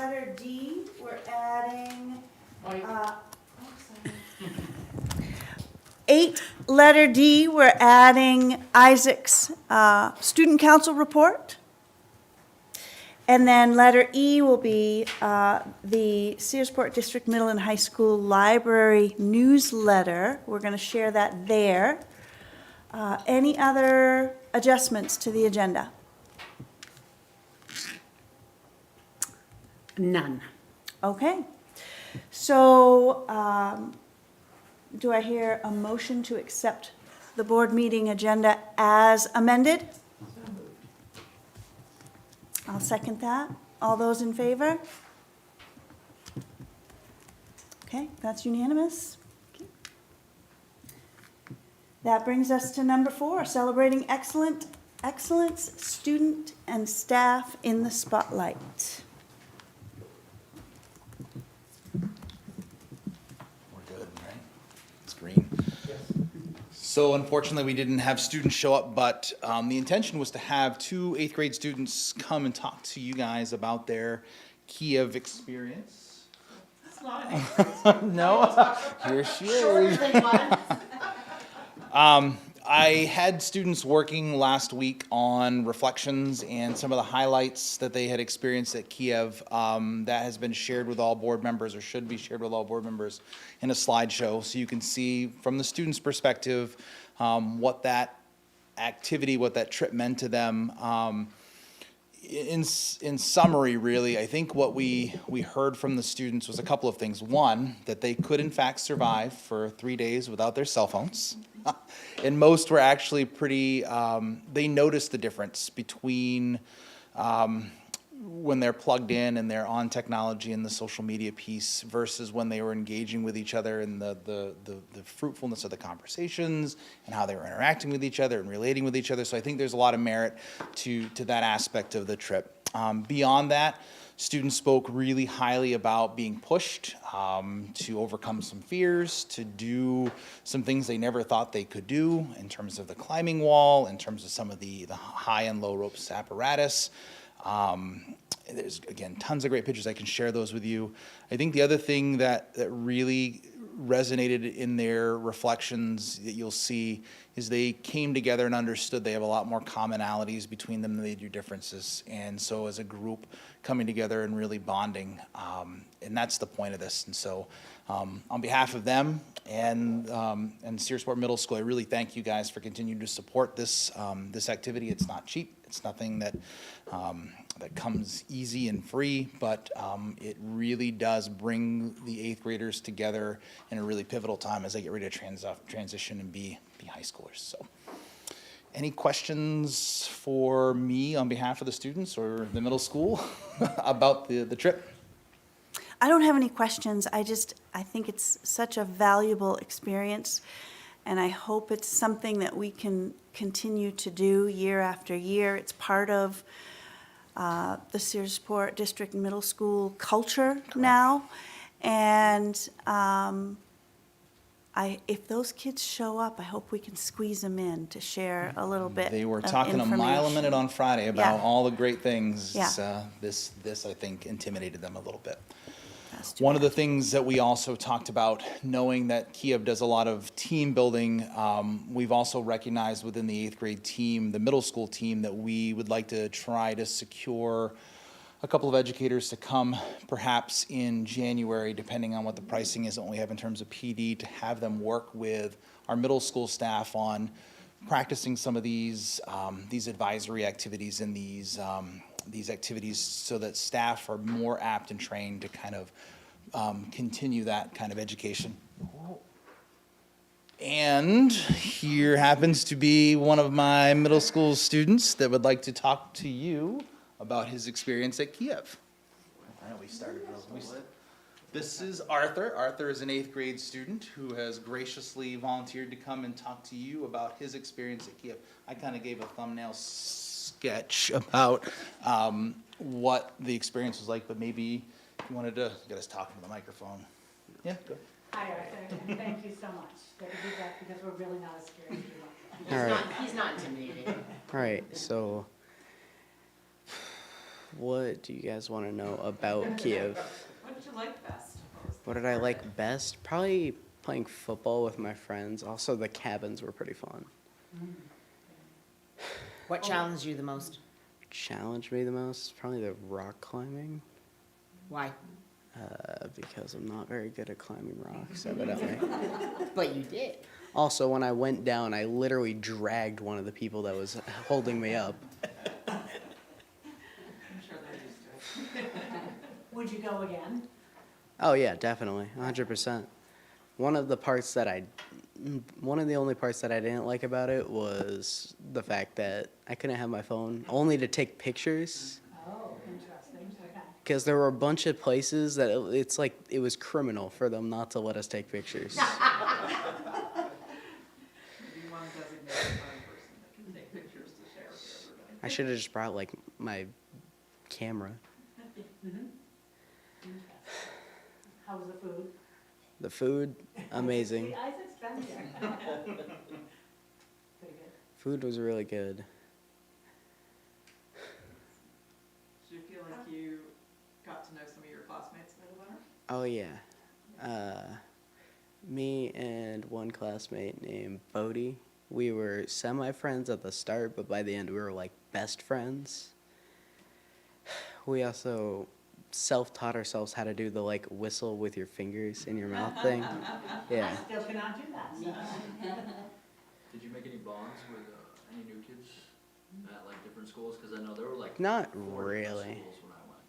letter D, we're adding, Mike. sorry. 8, letter D, we're adding Isaac's student council report. And then letter E will be the Searsport District Middle and High School Library newsletter. We're going to share that there. Any other adjustments to the agenda? None. Okay. So do I hear a motion to accept the board meeting agenda as amended? I'll second that. All those in favor? Okay, that's unanimous. Okay. That brings us to number 4, celebrating excellence, student and staff in the spotlight. We're good, right? It's green. So unfortunately, we didn't have students show up, but the intention was to have 2 8th grade students come and talk to you guys about their Kiev experience. That's not an experience. No, here she is. I had students working last week on reflections and some of the highlights that they had experienced at Kiev. That has been shared with all board members, or should be shared with all board members, in a slideshow, so you can see from the students' perspective what that activity, what that trip meant to them. In summary, really, I think what we heard from the students was a couple of things. One, that they could in fact survive for 3 days without their cell phones. And most were actually pretty, they noticed the difference between when they're plugged in and they're on technology and the social media piece versus when they were engaging with each other and the fruitfulness of the conversations and how they were interacting with each other and relating with each other. So I think there's a lot of merit to that aspect of the trip. Beyond that, students spoke really highly about being pushed to overcome some fears, to do some things they never thought they could do in terms of the climbing wall, in terms of some of the high and low ropes apparatus. There's, again, tons of great pictures. I can share those with you. I think the other thing that really resonated in their reflections that you'll see is they came together and understood they have a lot more commonalities between them than they do differences. And so as a group, coming together and really bonding, and that's the point of this. And so on behalf of them and Searsport Middle School, I really thank you guys for continuing to support this activity. It's not cheap. It's nothing that that comes easy and free, but it really does bring the 8th graders together in a really pivotal time as they get ready to transition and be high schoolers. So, any questions for me on behalf of the students or the middle school about the trip? I don't have any questions. I think it's such a valuable experience, and I hope it's something that we can continue to do year after year. It's part of the Searsport District Middle School culture now, and if those kids show up, I hope we can squeeze them in to share a little bit. They were of talking a mile a minute information. on Friday about Yeah. all the great things. Yeah. This I think intimidated them a little bit. That's too One of bad. the things that we also talked about, knowing that Kiev does a lot of team building, we've also recognized within the 8th grade team, the middle school team, that we would like to try to secure a couple of educators to come perhaps in January, depending on what the pricing is and what we have in terms of PD, to have them work with our middle school staff on practicing some of these advisory activities and these activities so that staff are more apt and trained to kind of continue that kind of education. And here happens to be one of my middle school students that would like to talk to you about his experience at Kiev. All right, we started. This is Arthur. Arthur is an 8th grade student who has graciously volunteered to come and talk to you about his experience at Kiev. I kind of gave a thumbnail sketch about what the experience was like, but maybe you wanted to get us talking to the microphone. Yeah, go. Hi, Arthur, and thank you so much. Good to be back because we're really not as scared as we were. All right. He's not intimidated. All right, so What do you guys want to know about Kiev? What did you like best? What did I like best? Probably playing football with my friends. Also, the cabins were pretty fun. What challenged you the most? Challenged me the most? Probably the rock climbing. Why? Because I'm not very good at climbing rocks, evidently. But you did. Also, when I went down, I literally dragged one of the people that was holding me up. I'm sure they're used to it. Would you go again? Oh yeah, definitely, 100%. One of the only parts that I didn't like about it was the fact that I couldn't have my phone, only to take pictures. Oh, interesting, okay. Because there were a bunch of places that it's like it was criminal for them not to let us take pictures. Maybe one designated person that can take pictures to share with everybody. I should have just brought like my camera. Interesting. How was the food? The food, amazing. See, Isaac's been here. Pretty good. Food was really good. Do you feel like you got to know some of your classmates a little better? Oh yeah. Me and one classmate named Bodie, we were semi-friends at the start, but by the end we were like best friends. We also self-taught ourselves how to do the like whistle with your fingers in your mouth thing. Yeah. I still cannot do that, so. Did you make any bonds with any new kids at like different schools? Because I know there were like Not 4 different really. schools when I went.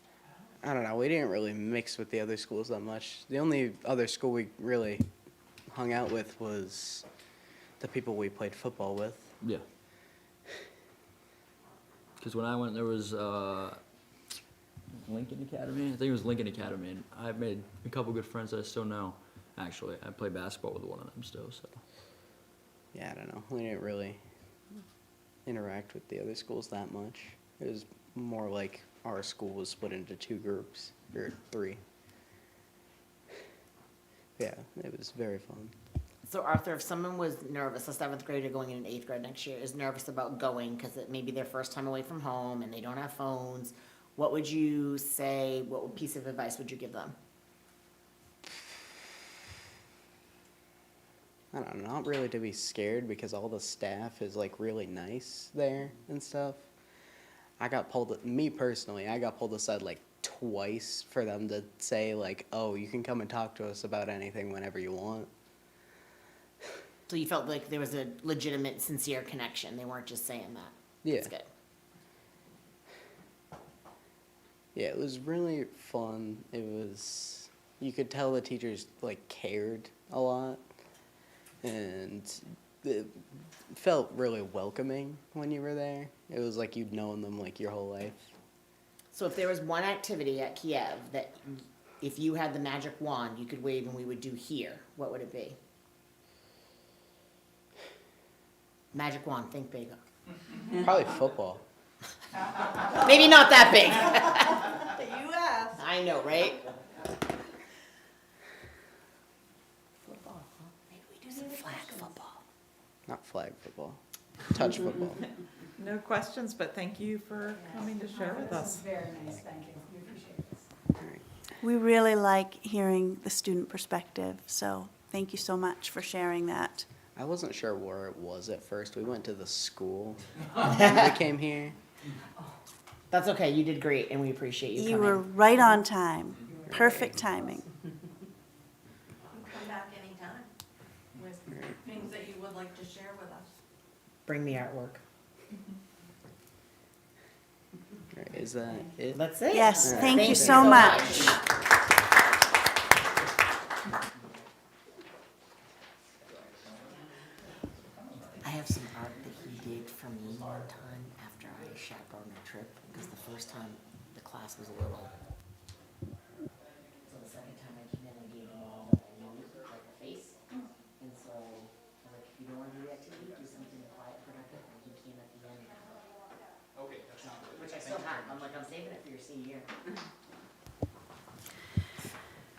I don't know. We didn't really mix with the other schools that much. The only other school we really hung out with was the people we played football with. Yeah. Because when I went, there was Lincoln Academy. I think it was Lincoln Academy, and I've made a couple good friends that I still know. Actually, I play basketball with one of them still. So. Yeah, I don't know. We didn't really interact with the other schools that much. It was more like our school was split into 2 groups, or 3. Yeah, it was very fun. So Arthur, if someone was nervous, a 7th grader going in 8th grade next year is nervous about going because it may be their first time away from home and they don't have phones, what would you say, what piece of advice would you give them? I don't know, not really to be scared because all the staff is like really nice there and stuff. Me personally, I got pulled aside like twice for them to say like, oh, you can come and talk to us about anything whenever you want. So you felt like there was a legitimate, sincere connection. They weren't just saying that. Yeah. That's good. Yeah, it was really fun. You could tell the teachers like cared a lot. And it felt really welcoming when you were there. It was like you'd known them like your whole life. So if there was one activity at Kiev that if you had the magic wand you could wave and we would do here, what would it be? Magic wand, think big. Probably football. Maybe not that big. You asked. I know, right? Football, huh? Maybe we do some flag football. Not flag football. Touch football. No questions, but thank you for coming to share with This us. is very nice, thank you. We appreciate this. All right. We really like hearing the student perspective, so thank you so much for sharing that. I wasn't sure where it was at first. We went to the school when we came here. That's okay, you did great and we appreciate you You coming. were right on time. Perfect timing. Come back anytime with things that you would like to share with us. Bring me artwork. All right, is that it? That's it. Yes, All right. thank Thank you you so so much. I have some art that he did for me one time after I chaperoned a trip, because the first time the class was little. So the second time I came in, I gave them all what I knew, like a face. And so, I was like, if you don't want to do the activity, do something quiet, productive, and he came at the end. Okay, that's not good. Which I still have, I'm like, I'm saving it for your senior year.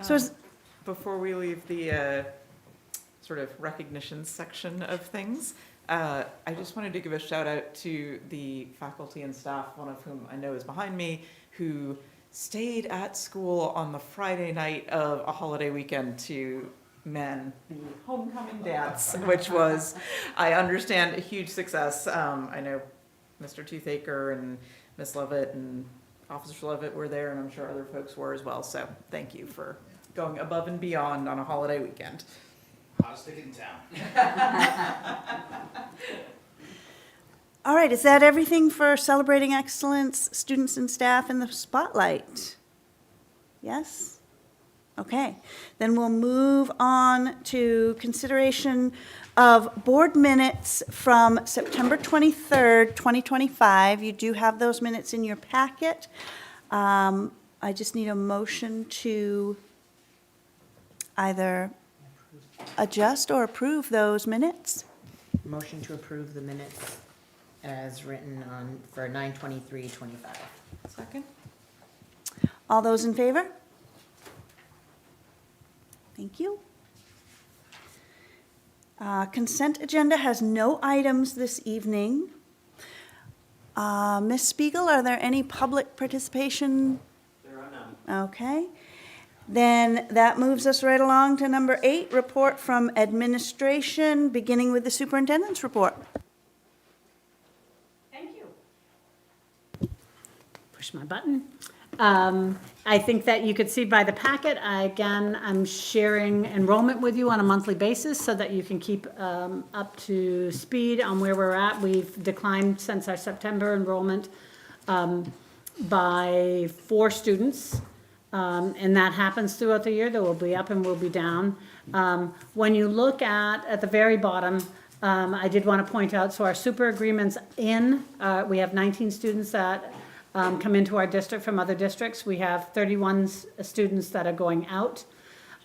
So is- Before we leave the sort of recognition section of things, I just wanted to give a shout out to the faculty and staff, one of whom I know is behind me, who stayed at school on the Friday night of a holiday weekend to men the homecoming dance, which was, I understand, a huge success. I know Mr. Toothaker and Miss Lovett and Officer Lovett were there, and I'm sure other folks were as well. So thank you for going above and beyond on a holiday weekend. Hottest ticket in town. All right, is that everything for celebrating excellence, students and staff in the spotlight? Yes? Okay, then we'll move on to consideration of board minutes from September 23rd, 2025. You do have those minutes in your packet. I just need a motion to either adjust or approve those minutes. Motion to approve the minutes as written on, for 9/23/25. Second? All those in favor? Thank you. Consent agenda has no items this evening. Ms. Spiegel, are there any public participation? There are none. Okay. Then that moves us right along to number 8, report from administration, beginning with the superintendent's report. Thank you. Push my button. I think that you could see by the packet, I'm sharing enrollment with you on a monthly basis so that you can keep up to speed on where we're at. We've declined since our September enrollment by 4 students. And that happens throughout the year. There will be up and will be down. When you look at the very bottom, I did want to point out, so our super agreements we have 19 students that come into our district from other districts. We have 31 students that are going out.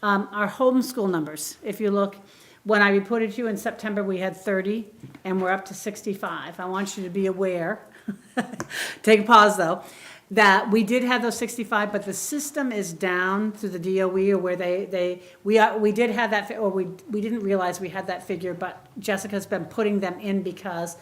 Our homeschool numbers, if you look, when I reported to you in September, we had 30, and we're up to 65. I want you to be aware, take a pause though, that we did have those 65, but the system is down through the DOE, or where we did have that, or we didn't realize we had that figure, but Jessica's been putting them in because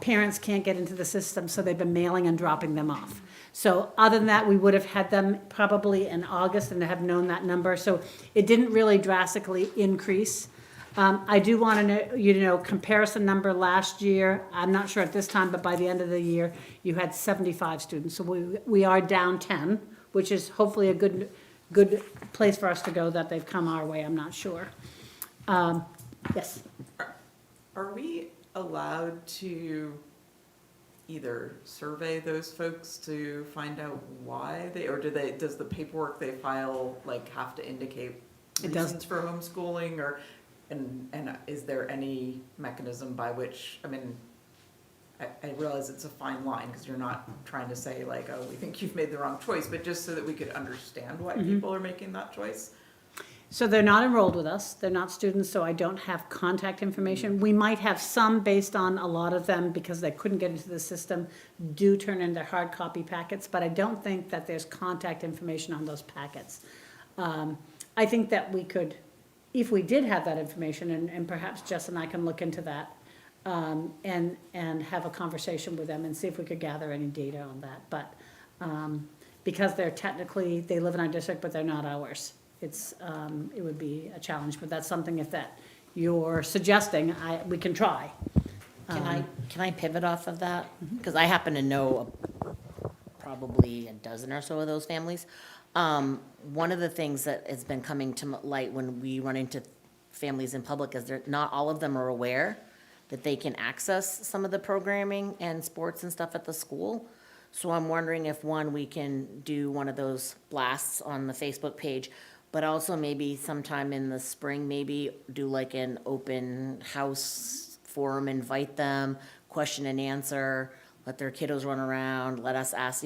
parents can't get into the system, so they've been mailing and dropping them off. So other than that, we would have had them probably in August and have known that number. So it didn't really drastically increase. I do want to know, comparison number last year, I'm not sure at this time, but by the end of the year, you had 75 students. So we are down 10, which is hopefully a good place for us to go, that they've come our way, I'm not sure. Yes. Are we allowed to either survey those folks to find out why or does the paperwork they file have to indicate It does. reasons for homeschooling, or and is there any mechanism by which, I realize it's a fine line because you're not trying to say oh, we think you've made the wrong choice, but just so that we could understand why people are making that choice? So they're not enrolled with us, they're not students, so I don't have contact information. We might have some based on a lot of them, because they couldn't get into the system, do turn in their hard copy packets, but I don't think that there's contact information on those packets. I think that we could, if we did have that information, and perhaps Jess and I can look into that, and have a conversation with them and see if we could gather any data on that. But because they live in our district, but they're not ours. It would be a challenge, but that's something, if that you're suggesting, we can try. Can I pivot off of that? Because I happen to know probably a dozen or so of those families. One of the things that has been coming to light when we run into families in public is not all of them are aware that they can access some of the programming and sports and stuff at the school. So I'm wondering if, we can do one of those blasts on the Facebook page, but also maybe sometime in the spring, maybe do an open house forum, invite them, question and answer, let their kiddos run around, let us ask,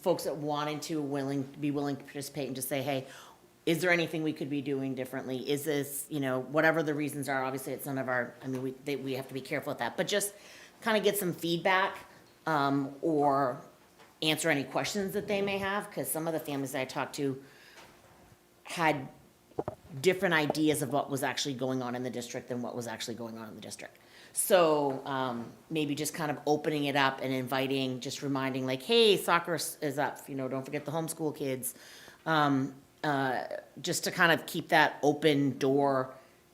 folks that be willing to participate, and just say, hey, is there anything we could be doing differently? Is this, whatever the reasons are, obviously it's none of our, we have to be careful with that, but just kind of get some feedback, or answer any questions that they may have, because some of the families that I talked to had different ideas of what was actually going on in the district than what was actually going on in the district. So, maybe just kind of opening it up and inviting, just reminding like, hey, soccer is up, you know, don't forget the homeschool kids. Just to kind of keep that open door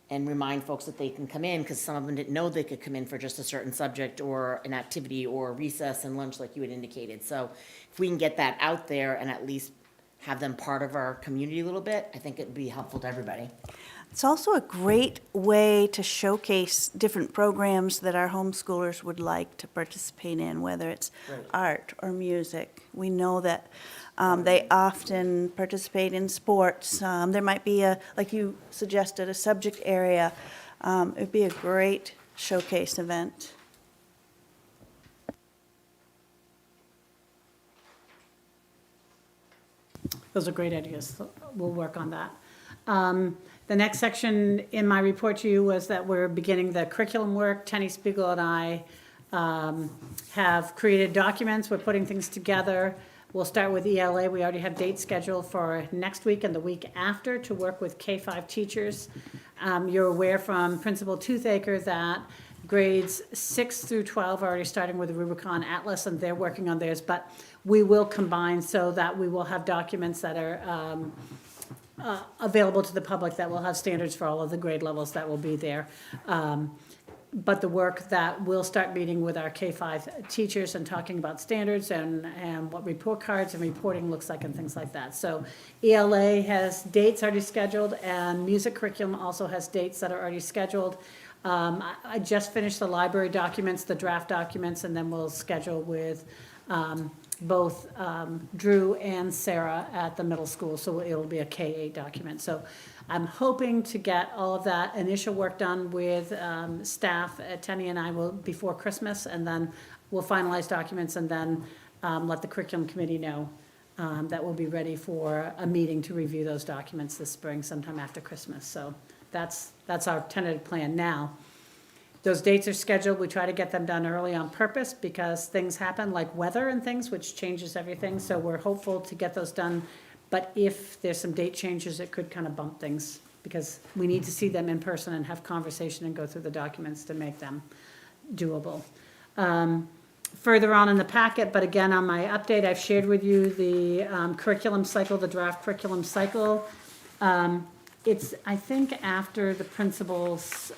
and remind folks that they can come in, because some of them didn't know they could come in for just a certain subject or an activity or recess and lunch like you had indicated. So if we can get that out there and at least have them part of our community a little bit, I think it'd be helpful to everybody. It's also a great way to showcase different programs that our homeschoolers would like to participate in, whether it's art or music. We know that they often participate in sports. There might be like you suggested, a subject area. It'd be a great showcase event. Those are great ideas. So we'll work on that. The next section in my report to you was that we're beginning the curriculum work. Tenny Spiegel and I have created documents. We're putting things together. We'll start with ELA. We already have dates scheduled for next week and the week after to work with K-5 teachers. You're aware from Principal Toothaker that grades 6 through 12 are already starting with the Rubicon Atlas, and they're working on theirs, but we will combine so that we will have documents that are available to the public, that will have standards for all of the grade levels that will be there. But the work that we'll start meeting with our K-5 teachers and talking about standards and what report cards and reporting looks like and things like that. So ELA has dates already scheduled, and music curriculum also has dates that are already scheduled. I just finished the library documents, the draft documents, and then we'll schedule with both Drew and Sarah at the middle school, so it'll be a K-8 document. So I'm hoping to get all of that initial work done with staff. Tenny and I will before Christmas, and then we'll finalize documents and then let the curriculum committee know that we'll be ready for a meeting to review those documents this spring, sometime after Christmas. So that's our tentative plan now. Those dates are scheduled. We try to get them done early on purpose because things happen like weather and things, which changes everything. So we're hopeful to get those done. But if there's some date changes, it could kind of bump things because we need to see them in person and have conversation and go through the documents to make them doable. Further on in the packet, but again, on my update, I've shared with you the curriculum cycle, the draft curriculum cycle. It's, I think, after the principals,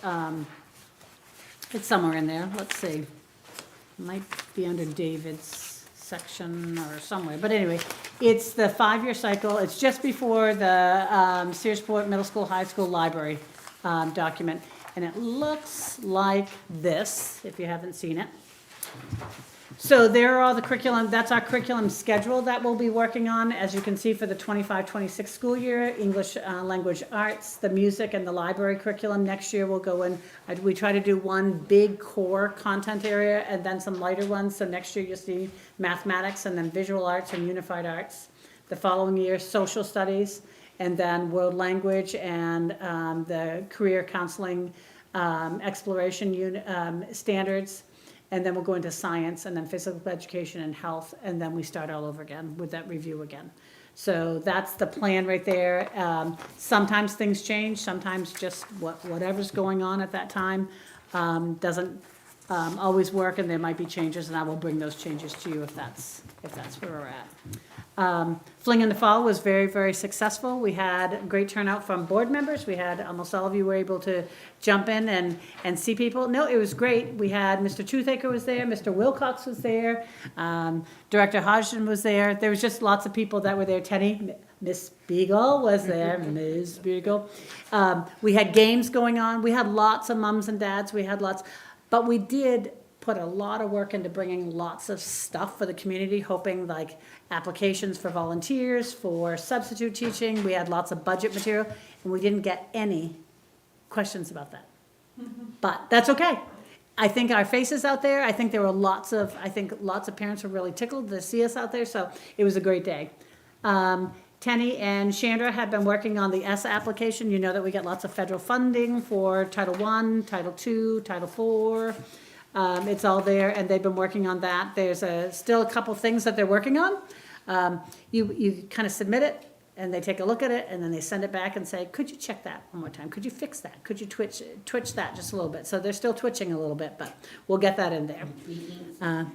it's somewhere in there. Let's see. It might be under David's section or somewhere. But anyway, it's the 5-year cycle. It's just before the Searsport Middle School, High School Library document. And it looks like this, if you haven't seen it. So there are all the curriculum, that's our curriculum schedule that we'll be working on. As you can see, for the 25-26 school year, English language arts, the music and the library curriculum. Next year we'll go in, we try to do one big core content area and then some lighter ones. So next year you'll see mathematics and then visual arts and unified arts. The following year, social studies, and then world language and the career counseling exploration standards. And then we'll go into science and then physical education and health, and then we start all over again with that review again. So that's the plan right there. Sometimes things change, sometimes just whatever's going on at that time doesn't always work, and there might be changes, and I will bring those changes to you if that's where we're at. Fling in the Fall was very, very successful. We had a great turnout from board members. We had almost all of you were able to jump in and see people. No, it was great. We had Mr. Toothaker was there, Mr. Wilcox was there, Director Hodgson was there. There was just lots of people that were there. Teddy, Miss Beagle was there, Ms. Beagle. We had games going on. We had lots of mums and dads. We had lots, but we did put a lot of work into bringing lots of stuff for the community, hoping like applications for volunteers, for substitute teaching. We had lots of budget material, and we didn't get any questions about that. But that's okay. I think our faces out there, I think there were lots of parents were really tickled to see us out there, so it was a great day. Tenny and Chandra have been working on the S application. You know that we get lots of federal funding for Title I, Title II, Title IV. It's all there, and they've been working on that. There's still a couple things that they're working on. You kind of submit it, and they take a look at it, and then they send it back and say, could you check that one more time? Could you fix that? Could you twitch that just a little bit? So they're still twitching a little bit, but we'll get that in there.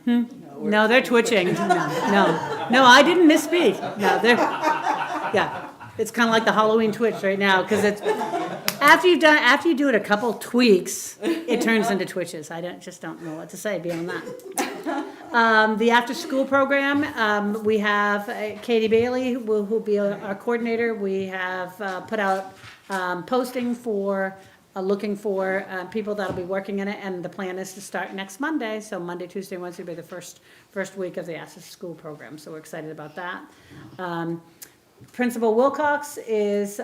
No, they're twitching. No, I didn't misspeak. No, they're, yeah. It's kind of like the Halloween twitch right now, because it's, after you do it a couple tweaks, it turns into twitches. Just don't know what to say beyond that. The after-school program, we have Katie Bailey, who'll be our coordinator. We have put out posting for, looking for people that'll be working in it, and the plan is to start next Monday. So Monday, Tuesday, Wednesday will be the first week of the after-school program, so we're excited about that. Principal Wilcox is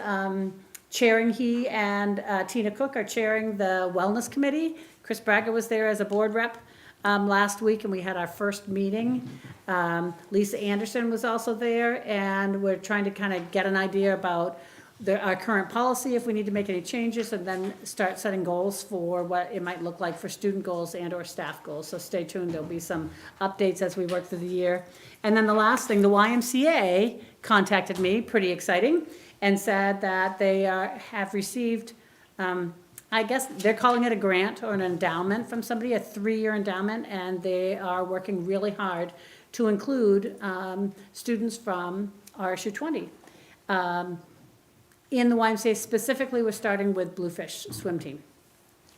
chairing, he and Tina Cook are chairing the Wellness Committee. Chris Braga was there as a board rep last week, and we had our first meeting. Lisa Anderson was also there, and we're trying to kind of get an idea about our current policy, if we need to make any changes, and then start setting goals for what it might look like for student goals and or staff goals. So stay tuned, there'll be some updates as we work through the year. And then the last thing, the YMCA contacted me, pretty exciting, and said that they have received, I guess they're calling it a grant or an endowment from somebody, a 3-year endowment, and they are working really hard to include students from RSU 20. In the YMCA specifically, we're starting with Bluefish swim team.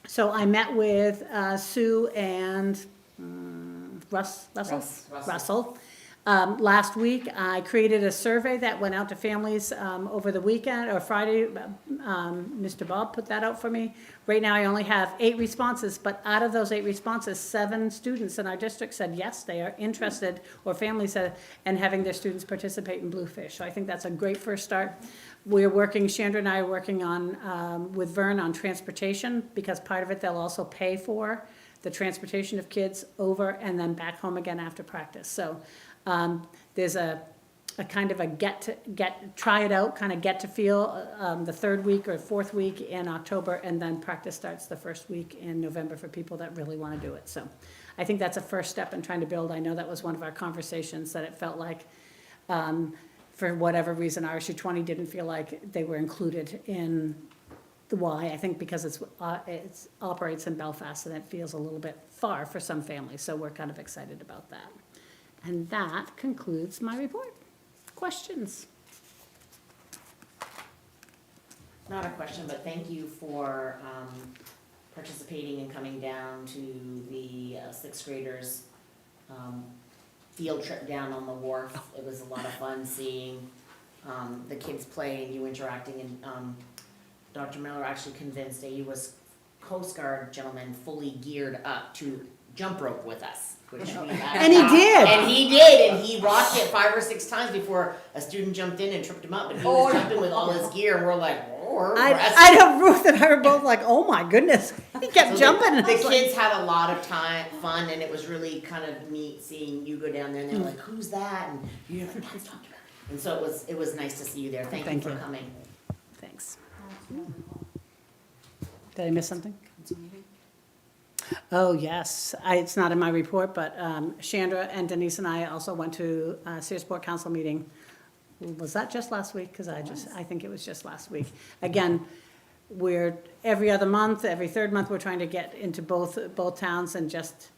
So I met with Sue and Russell. Last week, I created a survey that went out to families over the weekend, or Friday. Mr. Bob put that out for me. Right now, I only have 8 responses, but out of those 8 responses, 7 students in our district said yes, they are interested, or families said, in having their students participate in Bluefish. So I think that's a great first start. We're working, Chandra and I are working on, with Vern on transportation, because part of it, they'll also pay for the transportation of kids over and then back home again after practice. So there's a kind of a try it out, kind of get to feel the 3rd week or 4th week in October, and then practice starts the 1st week in November for people that really want to do it. So I think that's a first step in trying to build. I know that was one of our conversations, that it felt like for whatever reason, RSU 20 didn't feel like they were included in the Y. I think because it operates in Belfast, and it feels a little bit far for some families, so we're kind of excited about that. And that concludes my report. Questions? Not a question, but thank you for participating and coming down to the 6th graders field trip down on the wharf. It was a lot of fun seeing the kids play and you interacting, and Dr. Miller actually convinced a U.S. Coast Guard gentleman fully geared up to jump rope with us. Which we And he did. And he did, and he rocked it 5 or 6 times before a student jumped in and tripped him up, and he was jumping with all his gear, and we're like, oh, we're impressed. I know Ruth and I were both like, oh my goodness, he kept So jumping. The kids had a lot of fun, and it was really kind of neat seeing you go down there, and they were like, who's that? And you know, let's talk about it. And so it was nice to see you there. Thank you for coming. Thanks. Did I miss something? Oh, yes. It's not in my report, but Chandra and Denise and I also went to Searsport Council meeting. Was that just last week? Because I think it was just last week. Again, we're every other month, every 3rd month, we're trying to get into both towns and just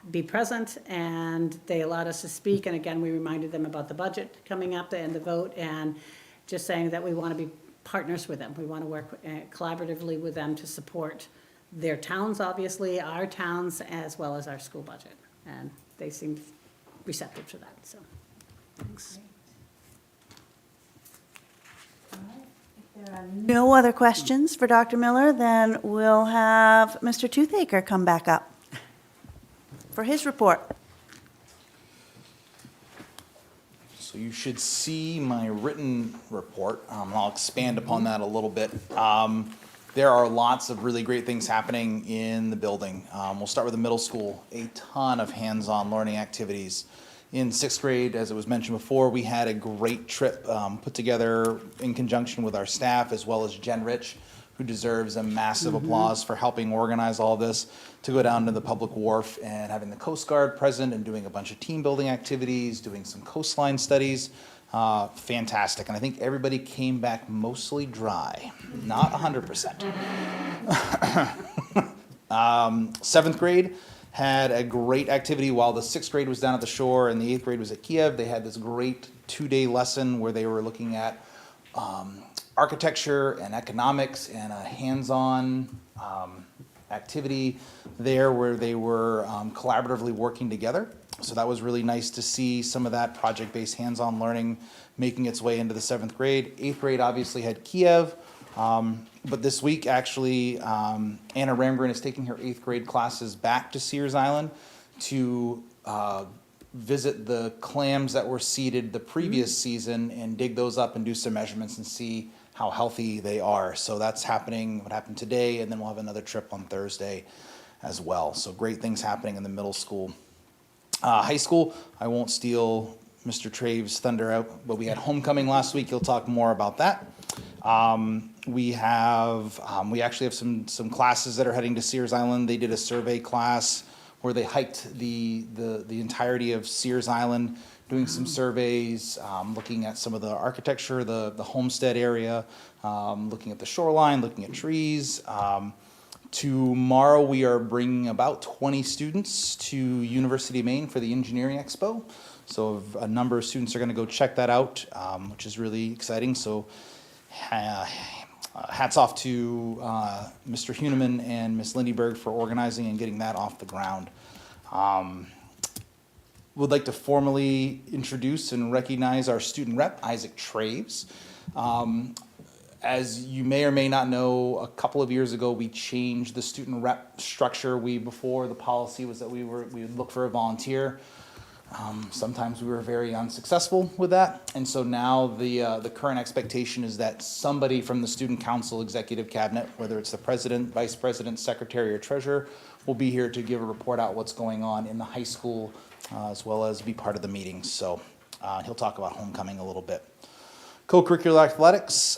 be present, and they allowed us to speak. And again, we reminded them about the budget coming up and the vote, and just saying that we want to be partners with them. We want to work collaboratively with them to support their towns, obviously, our towns, as well as our school budget. And they seemed receptive to that, so, thanks. If there are no other questions for Dr. Miller, then we'll have Mr. Toothaker come back up for his report. So you should see my written report. I'll expand upon that a little bit. There are lots of really great things happening in the building. We'll start with the middle school. A ton of hands-on learning activities. In 6th grade, as it was mentioned before, we had a great trip put together in conjunction with our staff, as well as Jen Rich, who deserves a massive applause for helping organize all this, to go down to the public wharf and having the Coast Guard present and doing a bunch of team building activities, doing some coastline studies, fantastic. And I think everybody came back mostly dry, not 100%. Seventh grade had a great activity while the sixth grade was down at the shore and the eighth grade was at Kiev. They had this great 2-day lesson where they were looking at architecture and economics and a hands-on activity there where they were collaboratively working together. So that was really nice to see some of that project-based hands-on learning making its way into the seventh grade. Eighth grade obviously had Kiev, but this week actually Anna Ramgren is taking her eighth grade classes back to Sears Island to visit the clams that were seeded the previous season and dig those up and do some measurements and see how healthy they are. So that's happening, what happened today, and then we'll have another trip on Thursday as well. So great things happening in the middle school. High school, I won't steal Mr. Trave's thunder out, but we had homecoming last week. He'll talk more about that. We actually have some classes that are heading to Sears Island. They did a survey class where they hiked the entirety of Sears Island, doing some surveys, looking at some of the architecture, the homestead area, looking at the shoreline, looking at trees. Tomorrow we are bringing about 20 students to University of Maine for the Engineering Expo. So a number of students are going to go check that out, which is really exciting. So hats off to Mr. Huneman and Ms. Lindyberg for organizing and getting that off the ground. Would like to formally introduce and recognize our student rep, Isaac Traves. As you may or may not know, a couple of years ago, we changed the student rep structure. Before the policy was that we would look for a volunteer. Sometimes we were very unsuccessful with that. And so now the current expectation is that somebody from the student council executive cabinet, whether it's the president, vice president, secretary, or treasurer, will be here to give a report out what's going on in the high school, as well as be part of the meetings. So he'll talk about homecoming a little bit. Co-curricular athletics,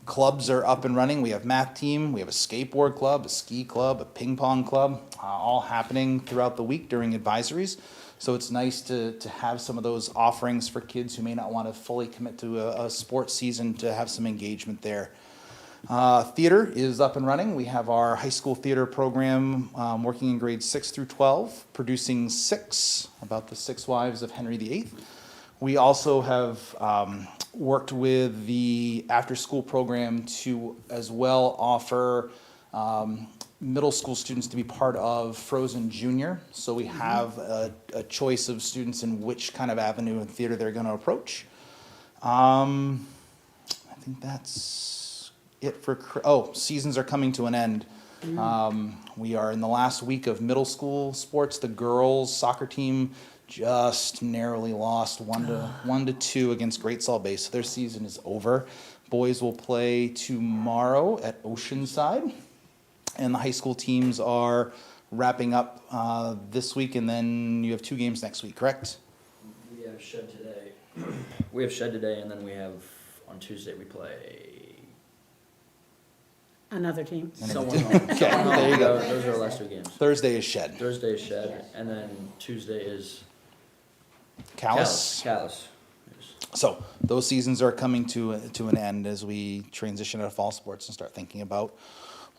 clubs are up and running. We have math team, we have a skateboard club, a ski club, a ping pong club, all happening throughout the week during advisories. So it's nice to have some of those offerings for kids who may not want to fully commit to a sports season to have some engagement there. Theater is up and running. We have our high school theater program working in grades 6 through 12, producing Six, about the six wives of Henry VIII. We also have worked with the after-school program to as well offer middle school students to be part of Frozen Junior. So we have a choice of students in which kind of avenue of theater they're going to approach. I think that's it for, seasons are coming to an end. We are in the last week of middle school sports. The girls soccer team just narrowly lost 1-2 against Great Salt Bay. So their season is over. Boys will play tomorrow at Oceanside. And the high school teams are wrapping up this week, and then you have 2 games next week, correct? We have shed today. We have shed today, and then we have, on Tuesday, we play Another team. someone home. Okay, there you go. Those are our last 2 games. Thursday is Shed. Thursday is shed, and then Tuesday is Callus. Callus. So those seasons are coming to an end as we transition out of fall sports and start thinking about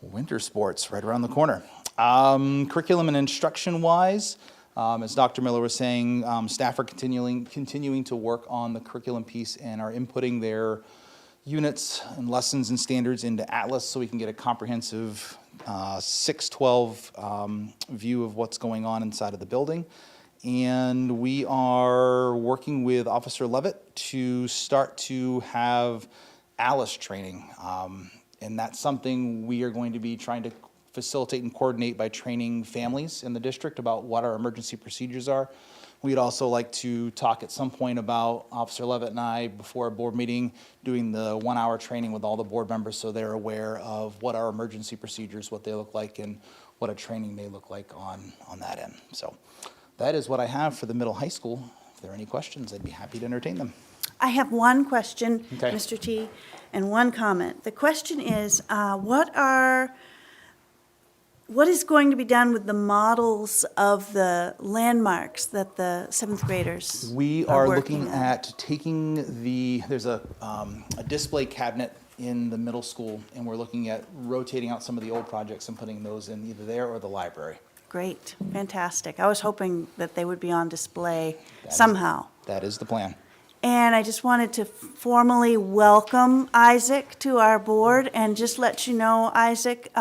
winter sports right around the corner. Curriculum and instruction wise, as Dr. Miller was saying, staff are continuing to work on the curriculum piece and are inputting their units and lessons and standards into Atlas so we can get a comprehensive 6/12 view of what's going on inside of the building. And we are working with Officer Levitt to start to have ALICE training. And that's something we are going to be trying to facilitate and coordinate by training families in the district about what our emergency procedures are. We'd also like to talk at some point about Officer Levitt and I, before a board meeting, doing the 1-hour training with all the board members so they're aware of what our emergency procedures, what they look like, and what a training may look like on that end. So that is what I have for the middle high school. If there are any questions, I'd be happy to entertain them. I have one question, Okay. Mr. T, and one comment. The question is, what are what is going to be done with the models of the landmarks that the seventh graders We are are working looking on? at taking there's a display cabinet in the middle school, and we're looking at rotating out some of the old projects and putting those in either there or the library. Great, fantastic. I was hoping that they would be on display That is- somehow. That is the plan. And I just wanted to formally welcome Isaac to our board and just let you know, Isaac,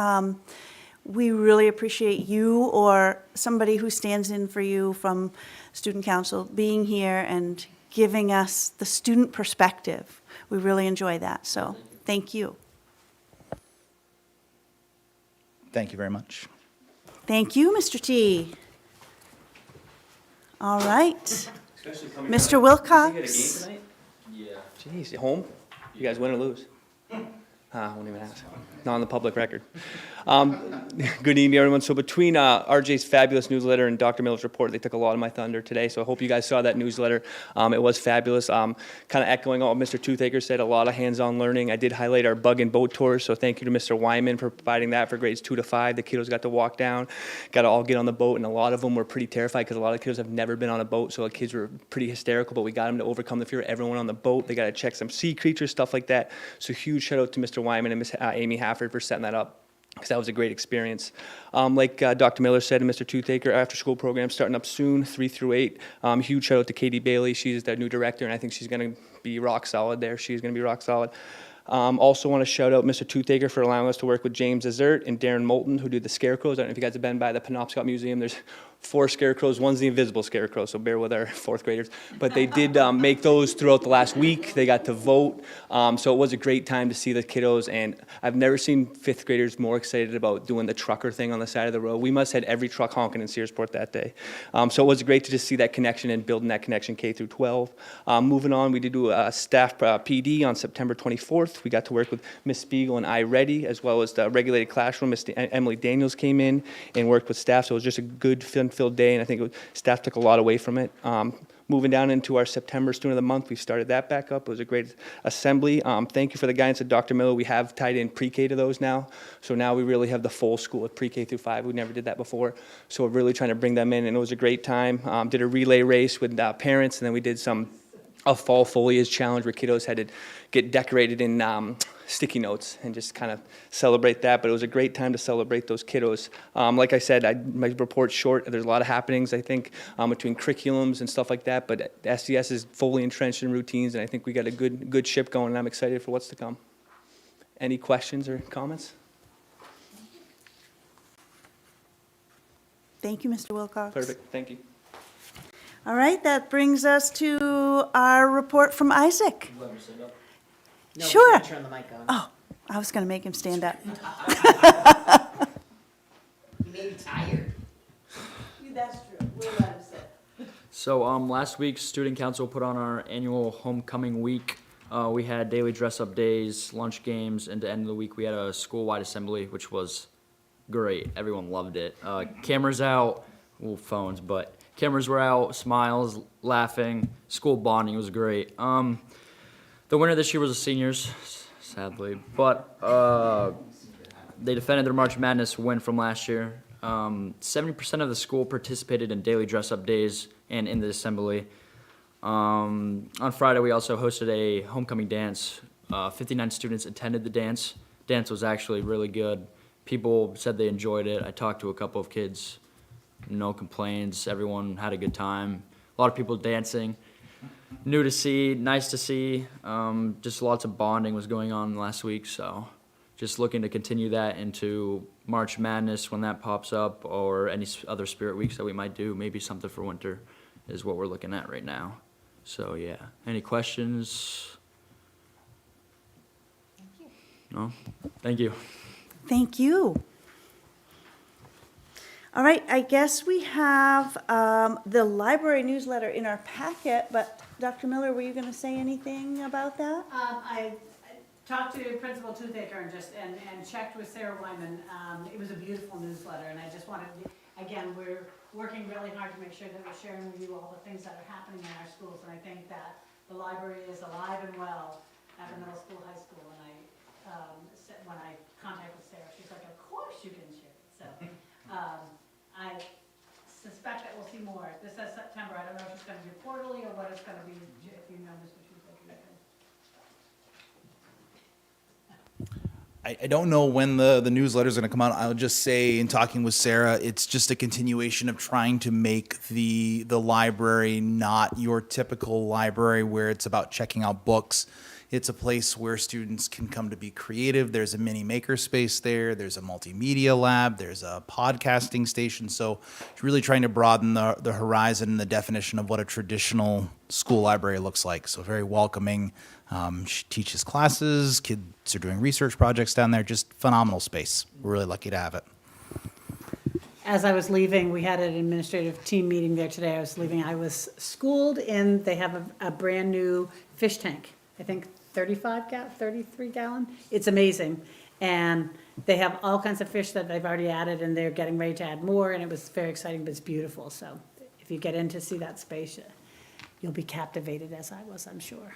we really appreciate you or somebody who stands in for you from Student Council being here and giving us the student perspective. We really enjoy that, so thank you. Thank you very much. Thank you, Mr. T. All right. Mr. Wilcox. Yeah. Jeez, home? You guys win or lose? I won't even ask. Not on the public record. Good evening, everyone. So between RJ's fabulous newsletter and Dr. Miller's report, they took a lot of my thunder today. So I hope you guys saw that newsletter. It was fabulous. Kind of echoing what Mr. Toothaker said, a lot of hands-on learning. I did highlight our bug and boat tours. So thank you to Mr. Wyman for providing that for grades 2 to 5. The kiddos got to walk down, got to all get on the boat, and a lot of them were pretty terrified because a lot of kiddos have never been on a boat. So the kids were pretty hysterical, but we got them to overcome the fear. Everyone on the boat, they got to check some sea creatures, stuff like that. So huge shout out to Mr. Wyman and Miss Amy Hafford for setting that up, because that was a great experience. Like Dr. Miller said and Mr. Toothaker, after-school program starting up soon, 3 through 8. Huge shout out to Katie Bailey. She's the new director, and I think she's going to be rock solid there. She's going to be rock solid. Also want to shout out Mr. Toothaker for allowing us to work with James Azert and Darren Moulton, who do the scarecrows. I don't know if you guys have been by the Penobscot Museum. There's 4 scarecrows. One's the invisible scarecrow, so bear with our 4th graders. But they did make those throughout the last week. They got to vote. So it was a great time to see the kiddos, and I've never seen 5th graders more excited about doing the trucker thing on the side of the road. We must have had every truck honking in Searsport that day. So it was great to just see that connection and building that connection K through 12. Moving on, we did do a staff PD on September 24th. We got to work with Miss Spiegel and I Ready, as well as the regulated classroom. Miss Emily Daniels came in and worked with staff, so it was just a good fun-filled day, and I think staff took a lot away from it. Moving down into our September Student of the Month, we started that back up. It was a great assembly. Thank you for the guidance of Dr. Miller. We have tied in pre-K to those now, so now we really have the full school with pre-K through 5. We never did that before, so we're really trying to bring them in, and it was a great time. Did a relay race with parents, and then we did a fall foliage challenge where kiddos had to get decorated in sticky notes and just kind of celebrate that. But it was a great time to celebrate those kiddos. Like I said, my report's short. There's a lot of happenings, I think, between curriculums and stuff like that. But SDS is fully entrenched in routines, and I think we got a good ship going, and I'm excited for what's to come. Any questions or comments? Thank you, Mr. Wilcox. Perfect, thank you. All right, that brings us to our report from Isaac. No, Sure. Turn the mic on. Oh, I was going to make him stand up. You may be tired. That's true. We'll let him sit. So last week, Student Council put on our annual homecoming week. We had daily dress-up days, lunch games, and at the end of the week, we had a school-wide assembly, which was great. Everyone loved it. Cameras out, well, phones, but cameras were out, smiles, laughing, school bonding was great. The winner this year was the seniors, sadly, but they defended their March Madness win from last year. 70% of the school participated in daily dress-up days and in the assembly. On Friday, we also hosted a homecoming dance. 59 students attended the dance. Dance was actually really good. People said they enjoyed it. I talked to a couple of kids. No complaints. Everyone had a good time. A lot of people dancing. New to see, nice to see. Just lots of bonding was going on last week, so just looking to continue that into March Madness when that pops up, or any other spirit weeks that we might do. Maybe something for winter is what we're looking at right now. So yeah, any questions? No? Thank you. Thank you. All right, I guess we have the library newsletter in our packet, but Dr. Miller, were you going to say anything about that? I talked to Principal Toothaker and checked with Sarah Wyman. It was a beautiful newsletter, and I just wanted, again, we're working really hard to make sure that we're sharing with you all the things that are happening in our schools, and I think that the library is alive and well at the middle school, high school, and when I contacted Sarah, she's like, of course you can share it. So So, I suspect that we'll see more. This says September. I don't know if it's gonna be quarterly or what it's gonna be, if you know, Mr. Truesdale. I don't know when the newsletter is going to come out. I'll just say, in talking with Sarah, it's just a continuation of trying to make the library not your typical library where it's about checking out books. It's a place where students can come to be creative. There's a mini maker space there. There's a multimedia lab. There's a podcasting station. So it's really trying to broaden the horizon and the definition of what a traditional school library looks like. So very welcoming. She teaches classes. Kids are doing research projects down there. Just phenomenal space. We're really lucky to have it. As I was leaving, we had an administrative team meeting there today. I was leaving, I was schooled in, they have a brand-new fish tank. I think 33 gallon. It's amazing. And they have all kinds of fish that they've already added, and they're getting ready to add more, and it was very exciting, but it's beautiful. So if you get in to see that space, you'll be captivated, as I was, I'm sure.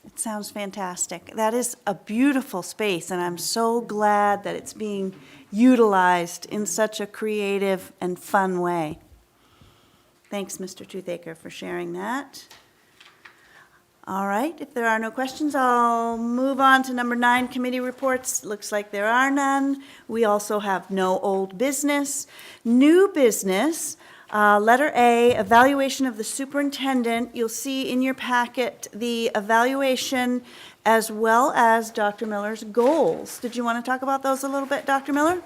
It sounds fantastic. That is a beautiful space, and I'm so glad that it's being utilized in such a creative and fun way. Thanks, Mr. Toothaker, for sharing that. All right, if there are no questions, I'll move on to number 9, committee reports. Looks like there are none. We also have no old business. New business, letter A, evaluation of the superintendent. You'll see in your packet the evaluation as well as Dr. Miller's goals. Did you want to talk about those a little bit, Dr. Miller?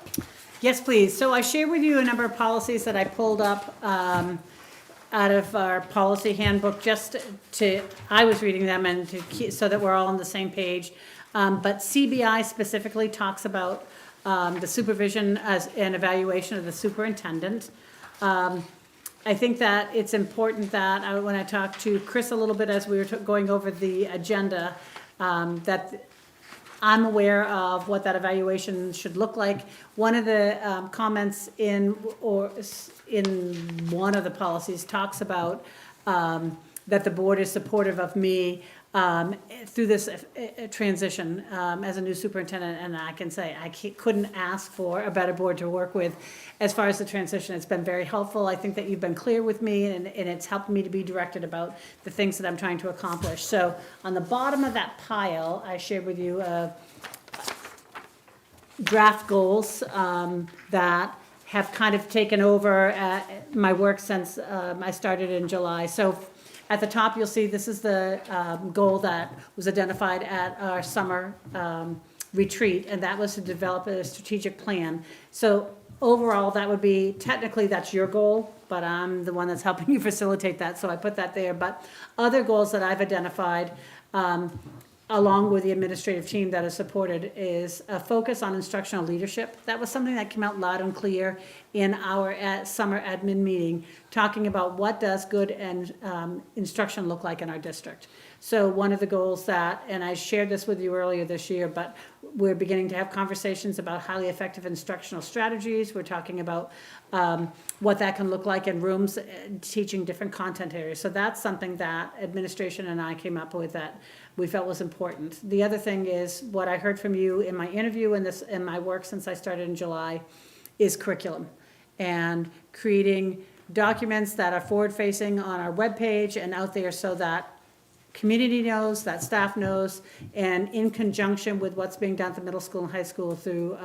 Yes, please. So I shared with you a number of policies that I pulled up out of our policy handbook, I was reading them and so that we're all on the same page. But CBI specifically talks about the supervision as an evaluation of the superintendent. I think that it's important that when I talked to Chris a little bit as we were going over the agenda, that I'm aware of what that evaluation should look like. One of the comments in one of the policies talks about that the board is supportive of me through this transition as a new superintendent, and I can say I couldn't ask for a better board to work with as far as the transition. It's been very helpful. I think that you've been clear with me, and it's helped me to be directed about the things that I'm trying to accomplish. So on the bottom of that pile, I shared with you draft goals that have kind of taken over my work since I started in July. So at the top, you'll see this is the goal that was identified at our summer retreat, and that was to develop a strategic plan. So overall, that would be, technically, that's your goal, but I'm the one that's helping you facilitate that, so I put that there. But other goals that I've identified, along with the administrative team that has supported, is a focus on instructional leadership. That was something that came out loud and clear in our summer admin meeting, talking about what does good and instruction look like in our district. So one of the goals that, and I shared this with you earlier this year, but we're beginning to have conversations about highly effective instructional strategies. We're talking about what that can look like in rooms, teaching different content areas. So that's something that administration and I came up with that we felt was important. The other thing is what I heard from you in my interview and in my work since I started in July is curriculum and creating documents that are forward-facing on our webpage and out there so that community knows, that staff knows, and in conjunction with what's being done at the middle school and high school through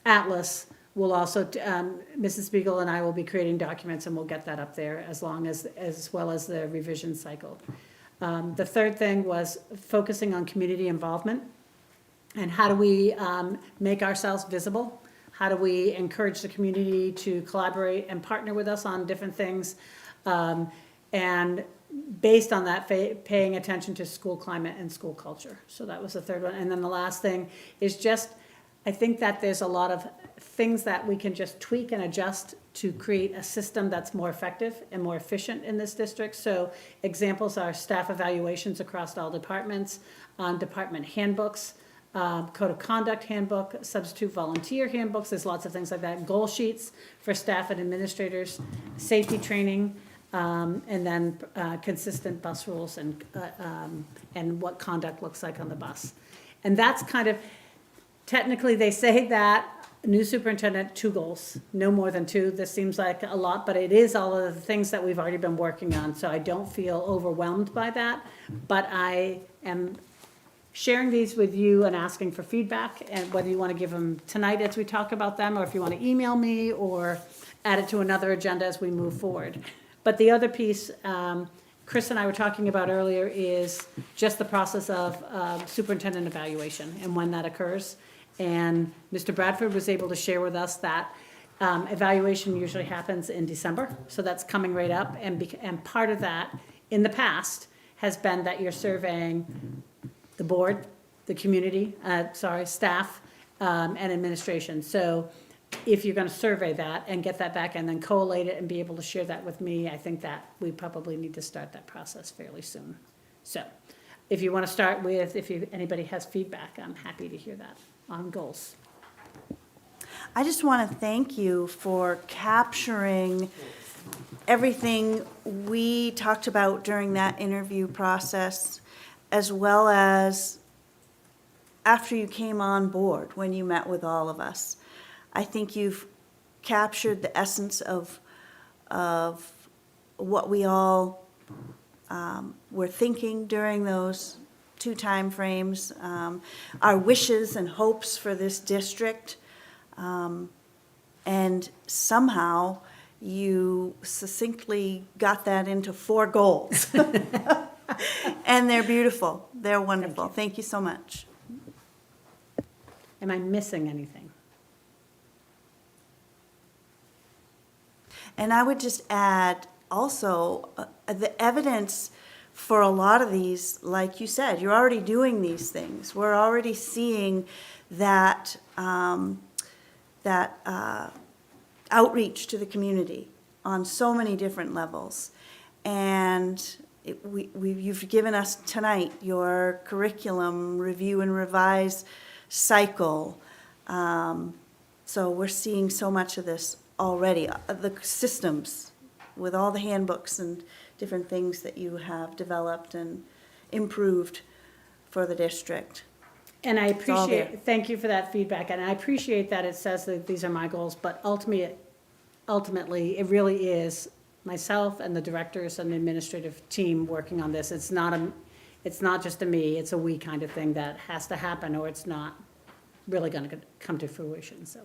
Atlas, we'll also, Mrs. Spiegel and I will be creating documents, and we'll get that up there as well as the revision cycle. The third thing was focusing on community involvement and how do we make ourselves visible? How do we encourage the community to collaborate and partner with us on different things? And based on that, paying attention to school climate and school culture. So that was the third one. And then the last thing is just, I think that there's a lot of things that we can just tweak and adjust to create a system that's more effective and more efficient in this district. So examples are staff evaluations across all departments, department handbooks, code of conduct handbook, substitute volunteer handbooks, there's lots of things like that, goal sheets for staff and administrators, safety training, and then consistent bus rules and what conduct looks like on the bus. And that's kind of, technically, they say that new superintendent, 2 goals, no more than 2. This seems like a lot, but it is all of the things that we've already been working on, so I don't feel overwhelmed by that. But I am sharing these with you and asking for feedback, and whether you want to give them tonight as we talk about them, or if you want to email me, or add it to another agenda as we move forward. But the other piece, Chris and I were talking about earlier, is just the process of superintendent evaluation and when that occurs. And Mr. Bradford was able to share with us that evaluation usually happens in December, so that's coming right up. And part of that, in the past, has been that you're surveying the board, the community, staff, and administration. So if you're gonna survey that and get that back and then collate it and be able to share that with me, I think that we probably need to start that process fairly soon. So if you wanna start with, anybody has feedback, I'm happy to hear that on goals. I just want to thank you for capturing everything we talked about during that interview process, as well as after you came on board, when you met with all of us. I think you've captured the essence of what we all were thinking during those 2 timeframes, our wishes and hopes for this district. And somehow you succinctly got that into 4 goals. And they're beautiful. They're wonderful. Thank you so much. Am I missing anything? And I would just add also, the evidence for a lot of these, like you said, you're already doing these things. We're already seeing that, outreach to the community on so many different levels. And you've given us tonight your curriculum review and revise cycle. So we're seeing so much of this already. The systems with all the handbooks and different things that you have developed and improved for the district. And I all there. thank you for that feedback, and I appreciate that it says that these are my goals, but ultimately, it really is myself and the directors and the administrative team working on this. It's not just a me, it's a we kind of thing that has to happen, or it's not really gonna come to fruition, so.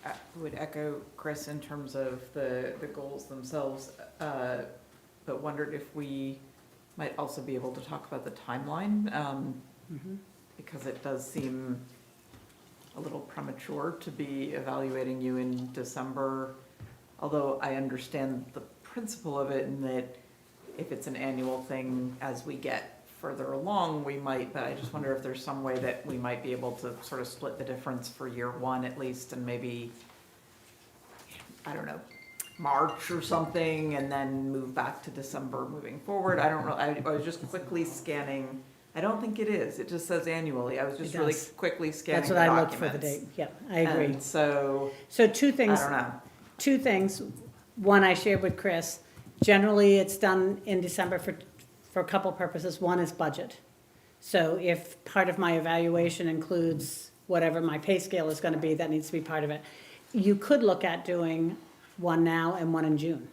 I would echo Chris in terms of the goals themselves, but wondered if we might also be able to talk about the timeline, because it does seem a little premature to be evaluating you in December, although I understand the principle of it, and that if it's an annual thing, as we get further along, we might, but I just wonder if there's some way that we might be able to sort of split the difference for year 1 at least, and maybe, I don't know, March or something, and then move back to December moving forward. I don't know, I was just quickly scanning. I don't think it is, it just says annually. I was just It really does. quickly scanning That's the what I documents. looked for the date, yeah, I agree. And so, So 2 I things. don't know. 2 things. One, I shared with Chris. Generally, it's done in December for a couple purposes. One is budget. So if part of my evaluation includes whatever my pay scale is gonna be, that needs to be part of it. You could look at doing one now and one in June.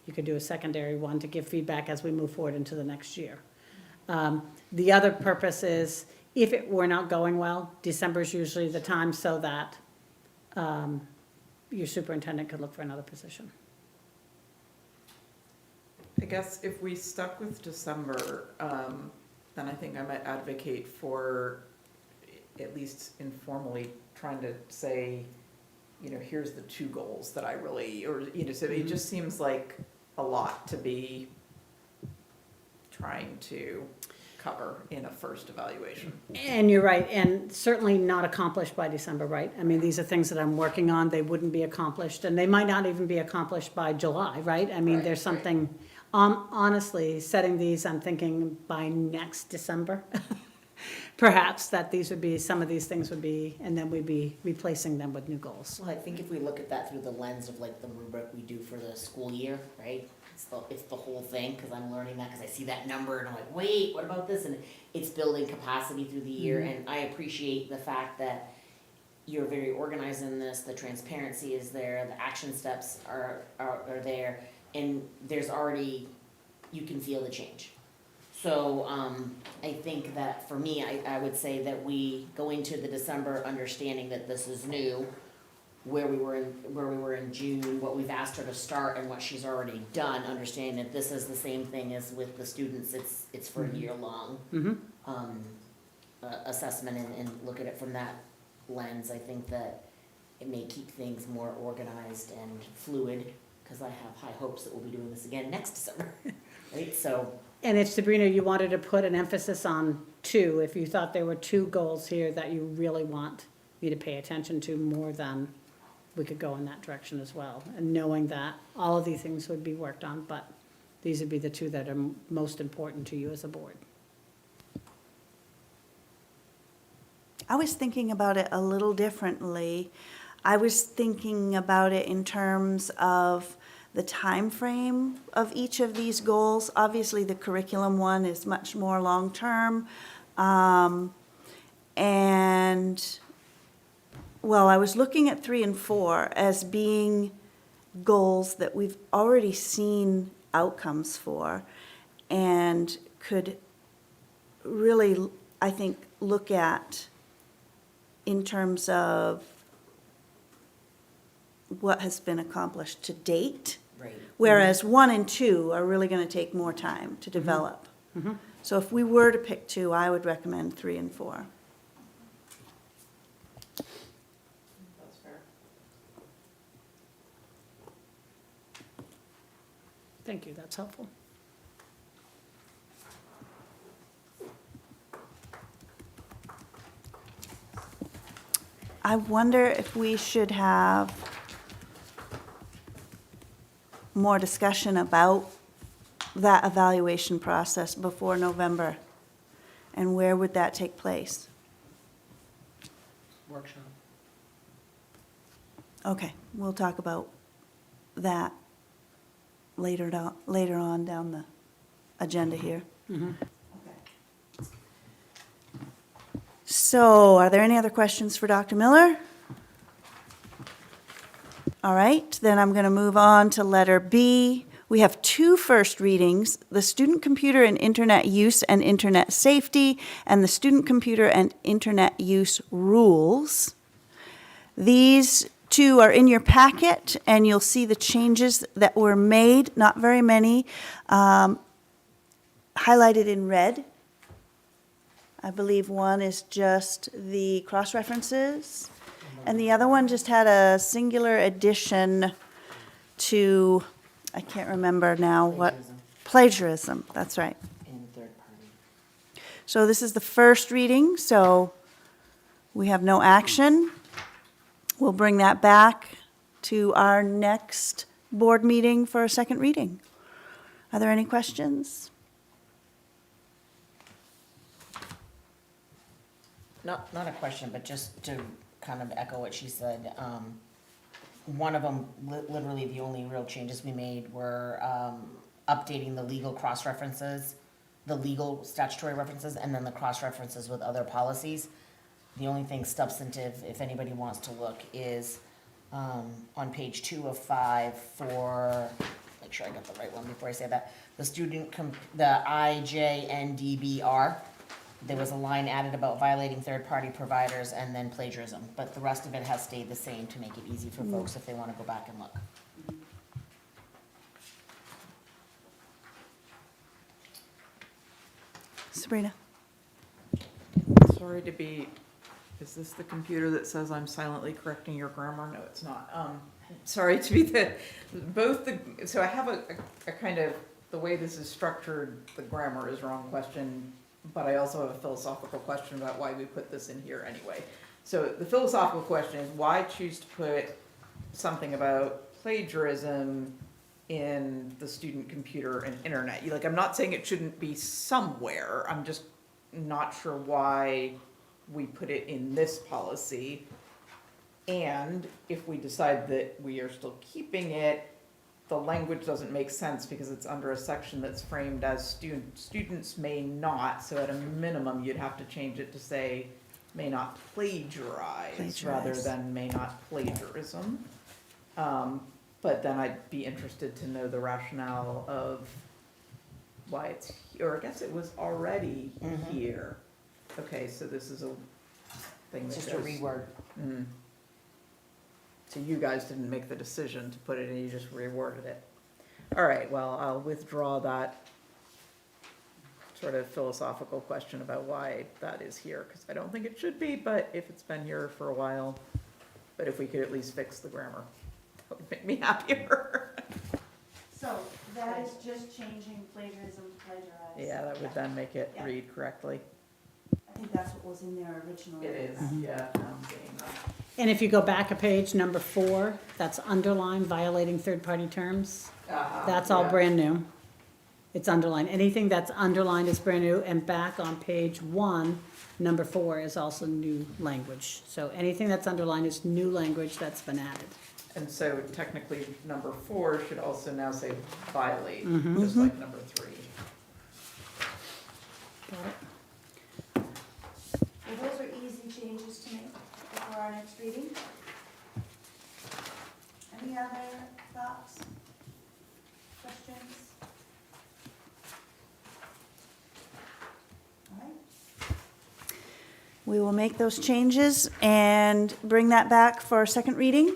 You could do a secondary one to give feedback as we move forward into the next year. The other purpose is, if it were not going well, December is usually the time so that your superintendent could look for another position. I guess if we stuck with December, then I think I might advocate for, at least informally, trying to say, here's the 2 goals that I really, or, so it just seems like a lot to be trying to cover in a first evaluation. And you're right, and certainly not accomplished by December, right? I mean, these are things that I'm working on, they wouldn't be accomplished, and they might not even be accomplished by July, right? I mean, Right, there's something, honestly, setting these, I'm thinking by next December. perhaps, that these would be, some of these things would be, and then we'd be replacing them with new goals. Well, I think if we look at that through the lens of like the rubric we do for the school year, right? It's the whole thing, cause I'm learning that, cause I see that number and I'm like, wait, what about this? And it's building capacity through the year, and I appreciate the fact that you're very organized in this, the transparency is there, the action steps are there, and there's already, you can feel the change. So, I think that for me, I would say that we go into the December understanding that this is new, where we were in June, what we've asked her to start and what she's already done, understanding that this is the same thing as with the students, it's for a year-long assessment, and look at it from that lens. I think that it may keep things more organized and fluid, because I have high hopes that we'll be doing this again next December, right? So, And if Sabrina, you wanted to put an emphasis on two, if you thought there were two goals here that you really want me to pay attention to more than, we could go in that direction as well. And knowing that all of these things would be worked on, but these would be the two that are most important to you as a board. I was thinking about it a little differently. I was thinking about it in terms of the time frame of each of these goals. Obviously, the curriculum one is much more long-term. And, well, I was looking at 3 and 4 as being goals that we've already seen outcomes for and could really, I think, look at in terms of what has been accomplished to date. right. Whereas 1 and 2 are really gonna take more time to develop. So if we were to pick 2, I would recommend 3 and 4. That's fair. Thank you, that's helpful. I wonder if we should have more discussion about that evaluation process before November, and where would that take place? Workshop. Okay, we'll talk about that later on down the agenda here. So, are there any other questions for Dr. Miller? All right, then I'm going to move on to letter B. We have 2 first readings, the student computer and internet use and internet safety, and the student computer and internet use rules. These 2 are in your packet, and you'll see the changes that were made, not very many, highlighted in red. I believe one is just the cross-references, and the other one just had a singular addition to, I can't remember now what. Plagiarism, that's right. And third party. So this is the first reading, so we have no action. We'll bring that back to our next board meeting for a second reading. Are there any questions? Not a question, but just to kind of echo what she said, one of them, literally the only real changes we made were, updating the legal cross-references, the legal statutory references, and then the cross-references with other policies. The only thing substantive, if anybody wants to look, is, on page 2 of 5 for, make sure I got the right one before I say that, the IJNDBR. There was a line added about violating third-party providers and then plagiarism, but the rest of it has stayed the same to make it easy for folks if they wanna go back and look. Sabrina? Sorry to be, is this the computer that says I'm silently correcting your grammar? No, it's not. Sorry to be so I have a kind of, the way this is structured, the grammar is wrong question, but I also have a philosophical question about why we put this in here anyway. So the philosophical question is, why choose to put something about plagiarism in the student computer and internet? I'm not saying it shouldn't be somewhere, I'm just not sure why we put it in this policy. And if we decide that we are still keeping it, the language doesn't make sense because it's under a section that's framed as students may not, so at a minimum, you'd have to change it to say may not plagiarize rather Plagiarize. than may not plagiarism. But then I'd be interested to know the rationale of why it's, or I guess it was already here. Okay, so this is a thing that It's goes. just a reword. Mm. So you guys didn't make the decision to put it in, you just reworded it. All right, well, I'll withdraw that sort of philosophical question about why that is here, because I don't think it should be, but if it's been here for a while, but if we could at least fix the grammar, that would make me happier. So that is just changing plagiarism to plagiarize. Yeah, that would then make it Yeah. read correctly. I think that's what was in there originally. Yeah. I'm getting that. And if you go back a page, number 4, that's underlined, violating third-party terms. That's all Yeah. brand new. It's underlined. Anything that's underlined is brand new, and back on page 1, number 4 is also new language. So anything that's underlined is new language that's been added. And so technically, number 4 should also now say violate, just like number 3. Got it? Well, those are easy changes to make before our next reading. Any other thoughts, questions? All right. We will make those changes and bring that back for a second reading.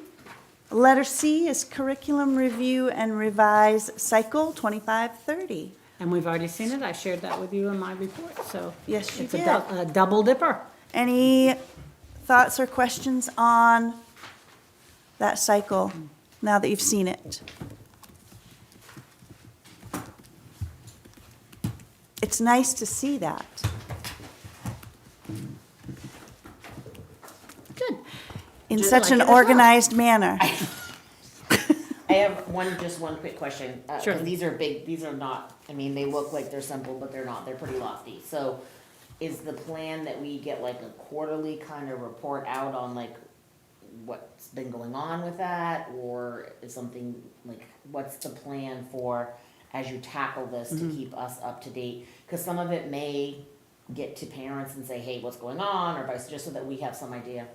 Letter C is curriculum review and revise cycle 2530. And we've already seen it. I shared that with you in my report, so. Yes, you It's a did. a double dipper. Any thoughts or questions on that cycle now that you've seen it? It's nice to see that. Good. In Just such like an it as well. organized manner. I have just one quick question. Sure. 'Cause these are big, these are not, I mean, they look like they're simple, but they're not, they're pretty lofty. So is the plan that we get like a quarterly kind of report out on like what's been going on with that? Or is something, like, what's the plan for, as you tackle this, to keep us up to date? Cause some of it may get to parents and say, hey, what's going on, or vice, just so that we have some idea.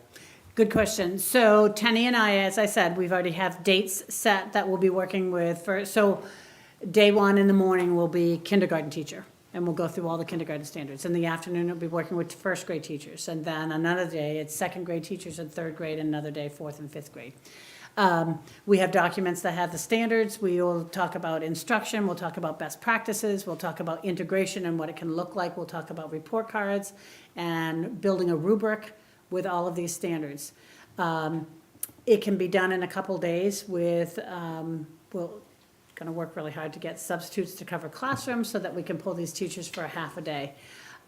Good question. So Tenny and I, as I said, we've already have dates set that we'll be working with for, so day 1 in the morning will be kindergarten teacher, and we'll go through all the kindergarten standards. In the afternoon, we'll be working with first grade teachers, and then another day, it's second grade teachers in third grade, and another day, fourth and fifth grade. We have documents that have the standards. We will talk about instruction. We'll talk about best practices. We'll talk about integration and what it can look like. We'll talk about report cards and building a rubric with all of these standards. It can be done in a couple days with, we're gonna work really hard to get substitutes to cover classrooms so that we can pull these teachers for a half a day.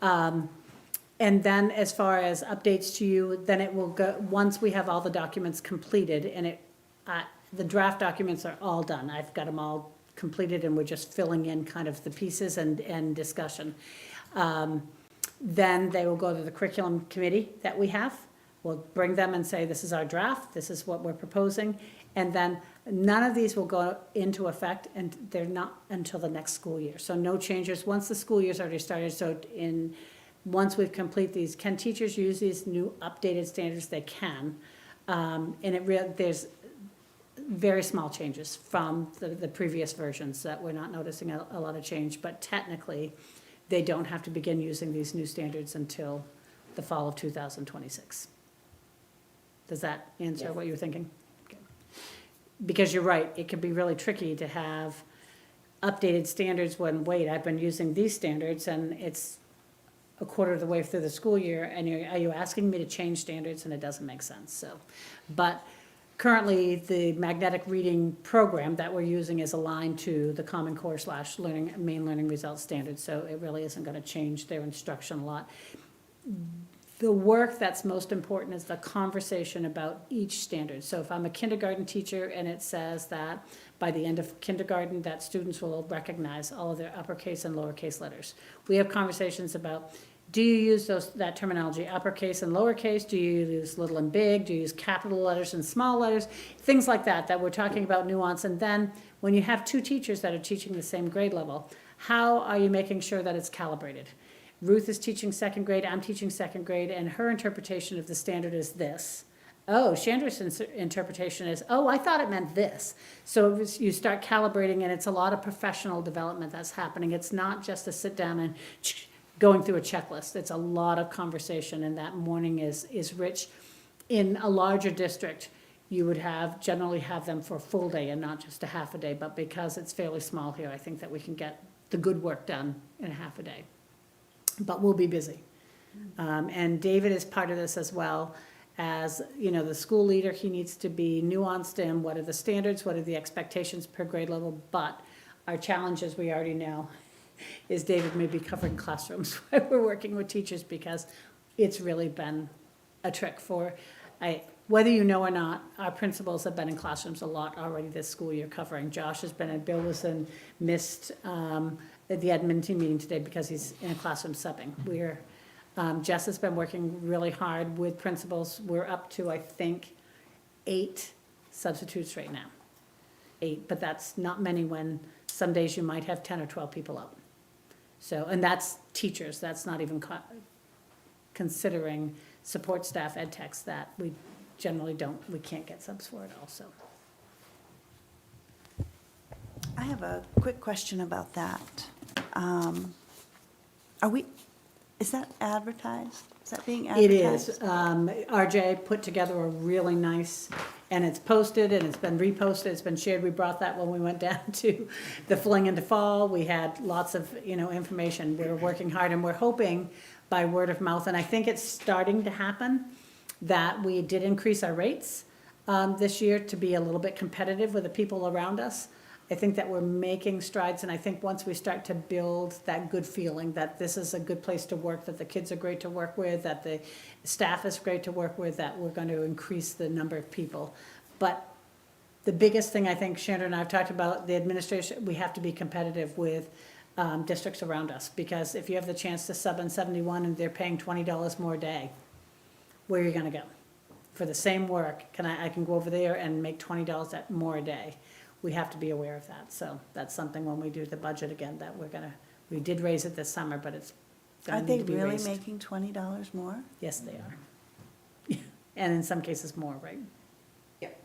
And then as far as updates to you, then it will go, once we have all the documents completed, and the draft documents are all done. I've got them all completed, and we're just filling in kind of the pieces and discussion. Then they will go to the curriculum committee that we have. We'll bring them and say, this is our draft, this is what we're proposing. And then none of these will go into effect, and they're not until the next school year. So no changes, once the school year's already started, so once we've complete these, can teachers use these new updated standards? They can. And there's very small changes from the previous versions that we're not noticing a lot of change, but technically, they don't have to begin using these new standards until the fall of 2026. Does that answer Yes. what you were thinking? Okay. Because you're right, it can be really tricky to have updated standards when, wait, I've been using these standards and it's a quarter of the way through the school year, and are you asking me to change standards? And it doesn't make sense, so. But currently, the magnetic reading program that we're using is aligned to the Common Core / main learning results standards, so it really isn't gonna change their instruction a lot. The work that's most important is the conversation about each standard. So if I'm a kindergarten teacher and it says that by the end of kindergarten, that students will recognize all of their uppercase and lowercase letters. We have conversations about, do you use that terminology, uppercase and lowercase? Do you use little and big? Do you use capital letters and small letters? Things like that we're talking about nuance. And then when you have two teachers that are teaching the same grade level, how are you making sure that it's calibrated? Ruth is teaching second grade, I'm teaching second grade, and her interpretation of the standard is this. Oh, Chandra's interpretation is, oh, I thought it meant this. So you start calibrating, and it's a lot of professional development that's happening. It's not just a sit down and going through a checklist. It's a lot of conversation, and that morning is rich. In a larger district, you would generally have them for a full day and not just a half a day, but because it's fairly small here, I think that we can get the good work done in a half a day. But we'll be busy. And David is part of this as well. As, the school leader, he needs to be nuanced in what are the standards, what are the expectations per grade level, but our challenge, as we already know, is David may be covering classrooms while we're working with teachers, because it's really been a trick whether you know or not, our principals have been in classrooms a lot already this school year covering. Josh has been, and Bill missed the Edmonton meeting today because he's in a classroom subbing. Jess has been working really hard with principals. We're up to, I think, 8 substitutes right now. 8, but that's not many when some days you might have 10 or 12 people out. So, and that's teachers, that's not even considering support staff, ed techs, that we generally we can't get subs for it also. I have a quick question about that. Is that advertised? Is that being advertised? It is. RJ put together a really nice, and it's posted and it's been reposted, it's been shared. We brought that when we went down to the Fling into Fall. We had lots of, information. We're working hard, and we're hoping by word of mouth, and I think it's starting to happen, that we did increase our rates this year to be a little bit competitive with the people around us. I think that we're making strides, and I think once we start to build that good feeling that this is a good place to work, that the kids are great to work with, that the staff is great to work with, that we're going to increase the number of people. But the biggest thing I think Chandra and I have talked about, the administration, we have to be competitive with districts around us, because if you have the chance to sub in 71 and they're paying $20 more a day, where are you going to go? For the same work, I can go over there and make $20 more a day. We have to be aware of that. So that's something when we do the budget again, that we did raise it this summer, but it's Are going to they need to be really raised. making $20 more? Yes, they are. And in some cases more, right? Yep.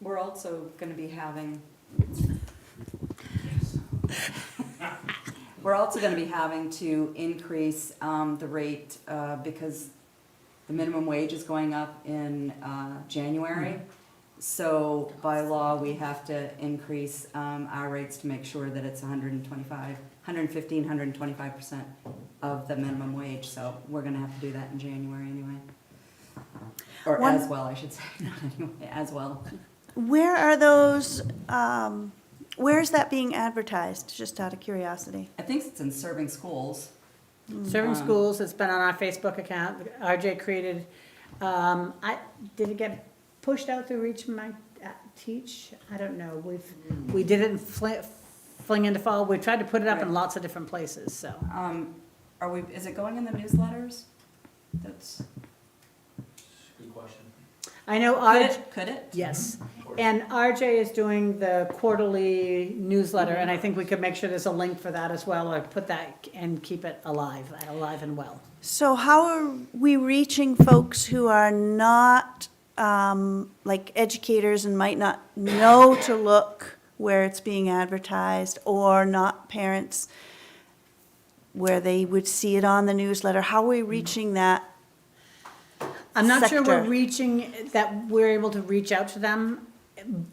We're also gonna be having, to increase the rate because the minimum wage is going up in January. So by law, we have to increase our rates to make sure that it's 125% of the minimum wage. So we're gonna have to do that in January anyway. Or One- as well, I should say, not anyway, as well. Where are those, where is that being advertised, just out of curiosity? I think it's in serving schools. Serving schools, it's been on our Facebook account. RJ created, did it get pushed out through Reach My Teach? I don't know. We did it in Fling into Fall. We tried to put it up in Right. lots of different places, so. Is it going in the newsletters? That's, Good question. I know could it? Yes, and RJ is doing the quarterly newsletter, and I think we could make sure there's a link for that as well, or put that and keep it alive and well. So how are we reaching folks who are not, like educators and might not know to look where it's being advertised, or not parents where they would see it on the newsletter? How are we reaching that? I'm not sure sector? we're able to reach out to them,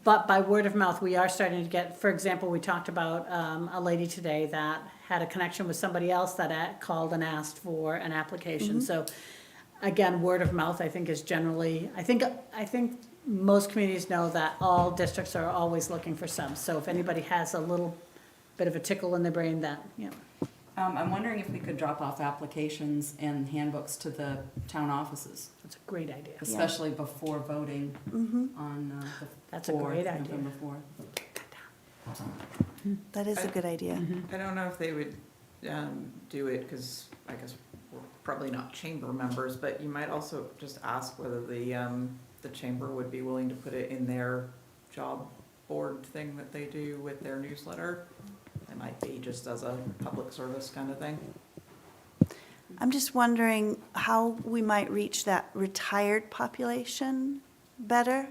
but by word of mouth, we are starting to get, for example, we talked about a lady today that had a connection with somebody else that called and asked for an application. So again, word of mouth, I think, is generally, I think most communities know that all districts are always looking for subs. So if anybody has a little bit of a tickle in their brain that, I'm wondering if we could drop off applications and handbooks to the town offices, that's a great idea. especially before voting on the That's a 4th, great idea. November 4th. That is a good idea. I don't know if they would do it, because I guess probably not chamber members, but you might also just ask whether the chamber would be willing to put it in their job board thing that they do with their newsletter. It might be just as a public service kind of thing. I'm just wondering how we might reach that retired population better?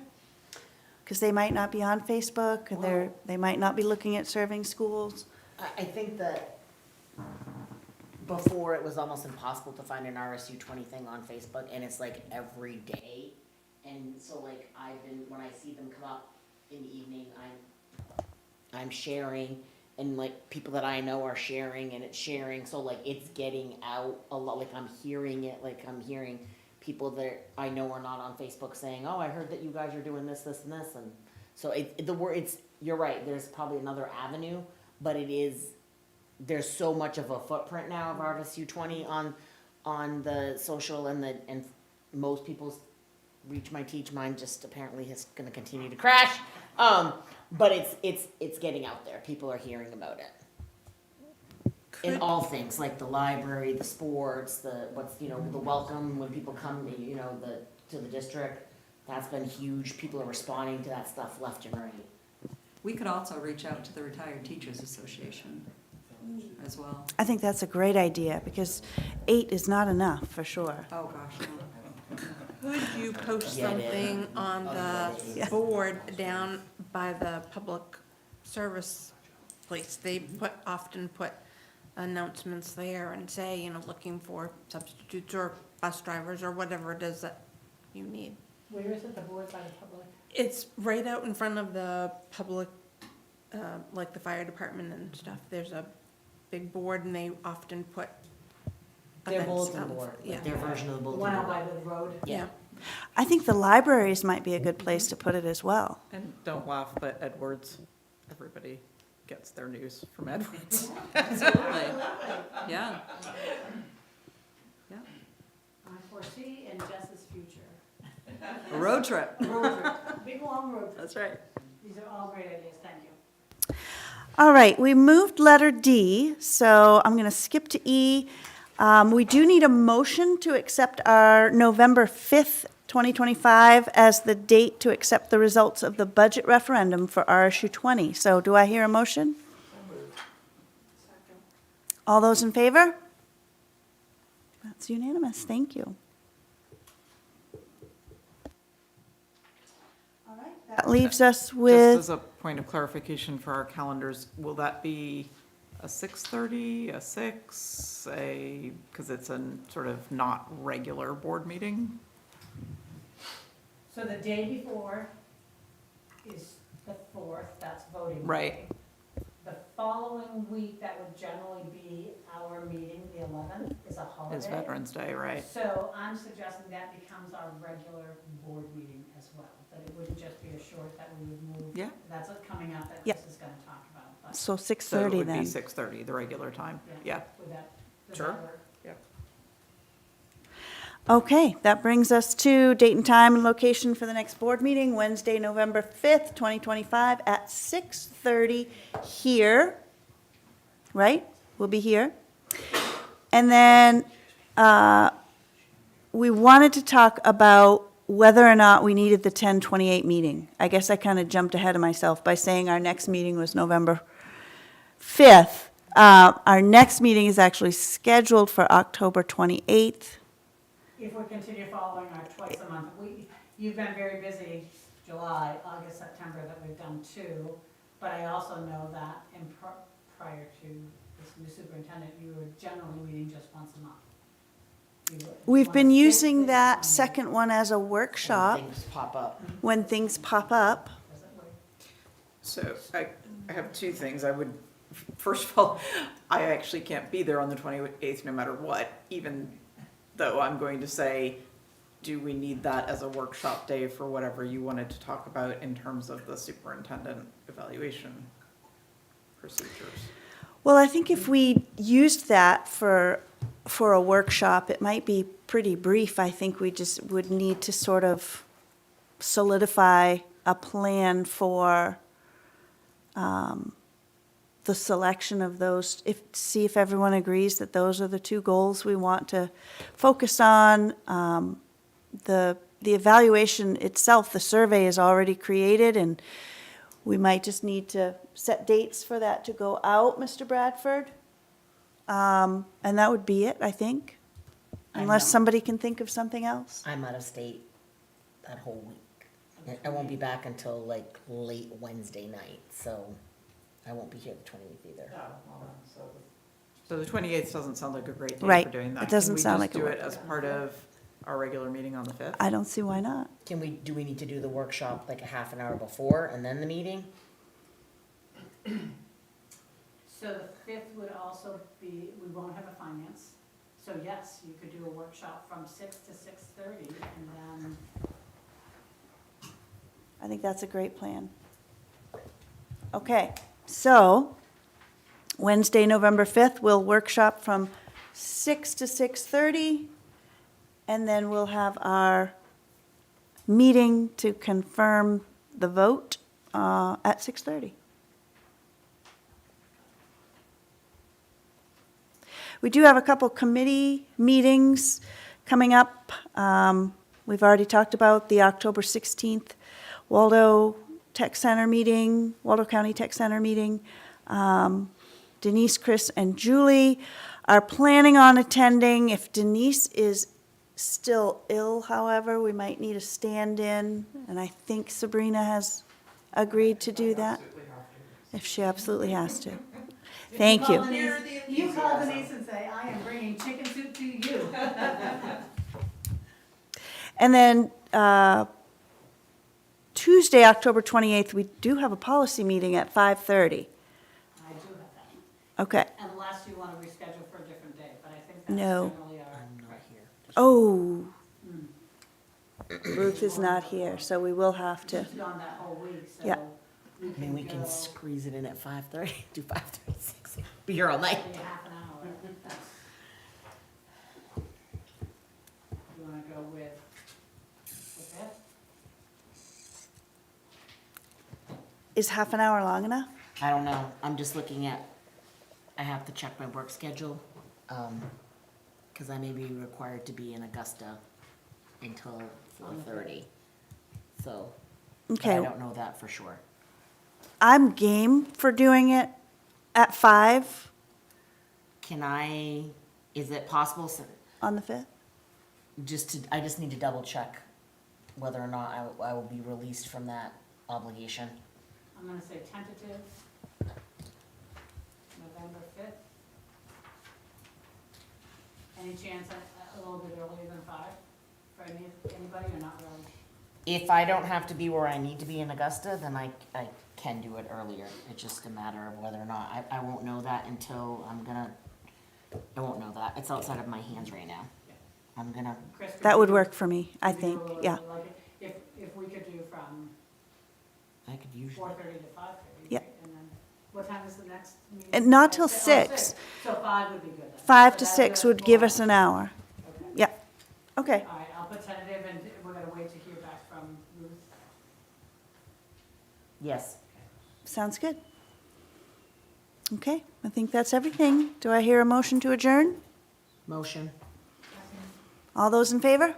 Because they might not be on Facebook, and they might not be looking at serving schools. I think that before it was almost impossible to find an RSU 20 thing on Facebook, and it's like every day. And so like when I see them come up in the evening, I'm sharing, and like people that I know are sharing, and it's sharing, so like it's getting out a lot. Like I'm hearing it, like I'm hearing people that I know are not on Facebook saying, "Oh, I heard that you guys are doing this, this, and this," and so you're right. There's probably another avenue, but there's so much of a footprint now of RSU 20 on the social, and most people's reach my teach. Mine just apparently is going to continue to crash. But it's getting out there. People are hearing about it. In all things, like the library, the sports, the welcome when people come, to the district. That's been huge. People are responding to that stuff left and right. We could also reach out to the Retired Teachers Association as well. I think that's a great idea, because 8 is not enough, for sure. Oh, gosh, no. Could you post Get it. something on the board down by the public service place? They often put announcements there and say, looking for substitutes or bus drivers or whatever it is that you need. Where is it, the board by the public? It's right out in front of the public, like the fire department and stuff. There's a big board, and they often put Their events bulletin up. board, Yeah. like their version of the The bulletin one out board. by the road? Yeah. I think the libraries might be a good place to put it as well. And don't laugh, but Edwards, everybody gets their news from Edwards. Absolutely. Yeah. Yeah. I foresee in Jess's future. A road trip. Big long road. That's right. These are all great ideas, thank you. All right, we moved letter D, so I'm going to skip to E. We do need a motion to accept our November 5th, 2025 as the date to accept the results of the budget referendum for RSU 20. So do I hear a motion? All those in favor? That's unanimous, thank you. All right, that leaves us Just with, as a point of clarification for our calendars, will that be a 6:30, a 6, because it's a sort of not regular board meeting? So the day before is the 4th, that's voting day. Right. The following week, that would generally be our meeting, the 11th, is a holiday. It's Veterans Day, right? So I'm suggesting that becomes our regular board meeting as well, that it wouldn't just be a short, that we would move. Yeah. That's what's coming up that Yep. Chris is gonna talk about, but so So it 6:30 would be then. 6:30, the regular time, yeah. would that, does Sure. that work? Okay, that brings us to date and time and location for the next board meeting, Wednesday, November 5th, 2025, at 6:30 here, right? We'll be here. And then we wanted to talk about whether or not we needed the 10/28 meeting. I guess I kind of jumped ahead of myself by saying our next meeting was November 5th. Our next meeting is actually scheduled for October 28th. If we continue following our twice a month, you've been very busy, July, August, September, that we've done 2, but I also know that prior to this new superintendent, you were generally meeting just once a month. We've been using that second one as a workshop Things pop up. when things pop up. Does it work? So I have two things. First of all, I actually can't be there on the 28th no matter what, even though I'm going to say, do we need that as a workshop day for whatever you wanted to talk about in terms of the superintendent evaluation procedures? Well, I think if we used that for a workshop, it might be pretty brief. I think we just would need to sort of solidify a plan for the selection of those, see if everyone agrees that those are the two goals we want to focus on. The evaluation itself, the survey is already created, and we might just need to set dates for that to go out, Mr. Bradford. And that would be it, I think, unless somebody can think of something else. I'm out of state that whole week. I won't be back until like late Wednesday night, so I won't be here the 28th either. So the 28th doesn't sound like a great day Right. for doing that. It doesn't sound like a Can we work- just do it as part of our regular meeting on the 5th? I don't see why not. Do we need to do the workshop like a half an hour before and then the meeting? So the 5th would also be, we won't have a finance. So yes, you could do a workshop from 6 to 6:30 and then, I think that's a great plan. Okay, so Wednesday, November 5th, we'll workshop from 6 to 6:30, and then we'll have our meeting to confirm the vote at 6:30. We do have a couple committee meetings coming up. We've already talked about the October 16th Waldo Tech Center meeting, Waldo County Tech Center meeting. Denise, Chris, and Julie are planning on attending. If Denise is still ill, however, we might need a stand-in, and I think Sabrina has agreed to do that. If she absolutely has to. Thank you. you call Denise and say, I am bringing chicken soup to you. And then Tuesday, October 28th, we do have a policy meeting at 5:30. I do have that, Okay. unless you want to reschedule for a different day, but I think that's No. generally our. I'm not here. Oh. Ruth is not here, so we will have to. She's gone that whole week, so. Yeah. I mean, we can squeeze it in at 5:30, do 5:36, be here all night. Be half an hour. That's- You want to go with the 5th? Is half an hour long enough? I don't know, I'm just looking at, I have to check my work schedule, cause I may be required to be in Augusta until 4:30. So, but I Okay, don't know that for sure. I'm game for doing it at 5 Is it possible, on the 5th. I just need to double check whether or not I will be released from that obligation. I'm gonna say tentative, November 5th. Any chance a little bit earlier than 5 for anybody or not really? If I don't have to be where I need to be in Augusta, then I can do it earlier. It's just a matter of whether or not, I won't know that until I won't know that. It's outside of my hands right now. I'm gonna, Chris, could That would you- work for me, I could you do think, a little yeah. bit like it? If we could do from I could usually, 4:30 to 5:30. Yeah. right? And then, what time is the next meeting? And not till Oh, 6. So 5 would be good then. 5 So to that'd 6 be would like give 4 us an hour. Okay. Yeah, okay. All right, I'll put tentative and we're gonna wait to hear back from Ruth. yes. Sounds good. Okay, I think that's everything. Do I hear a motion to adjourn? Motion. All those in favor?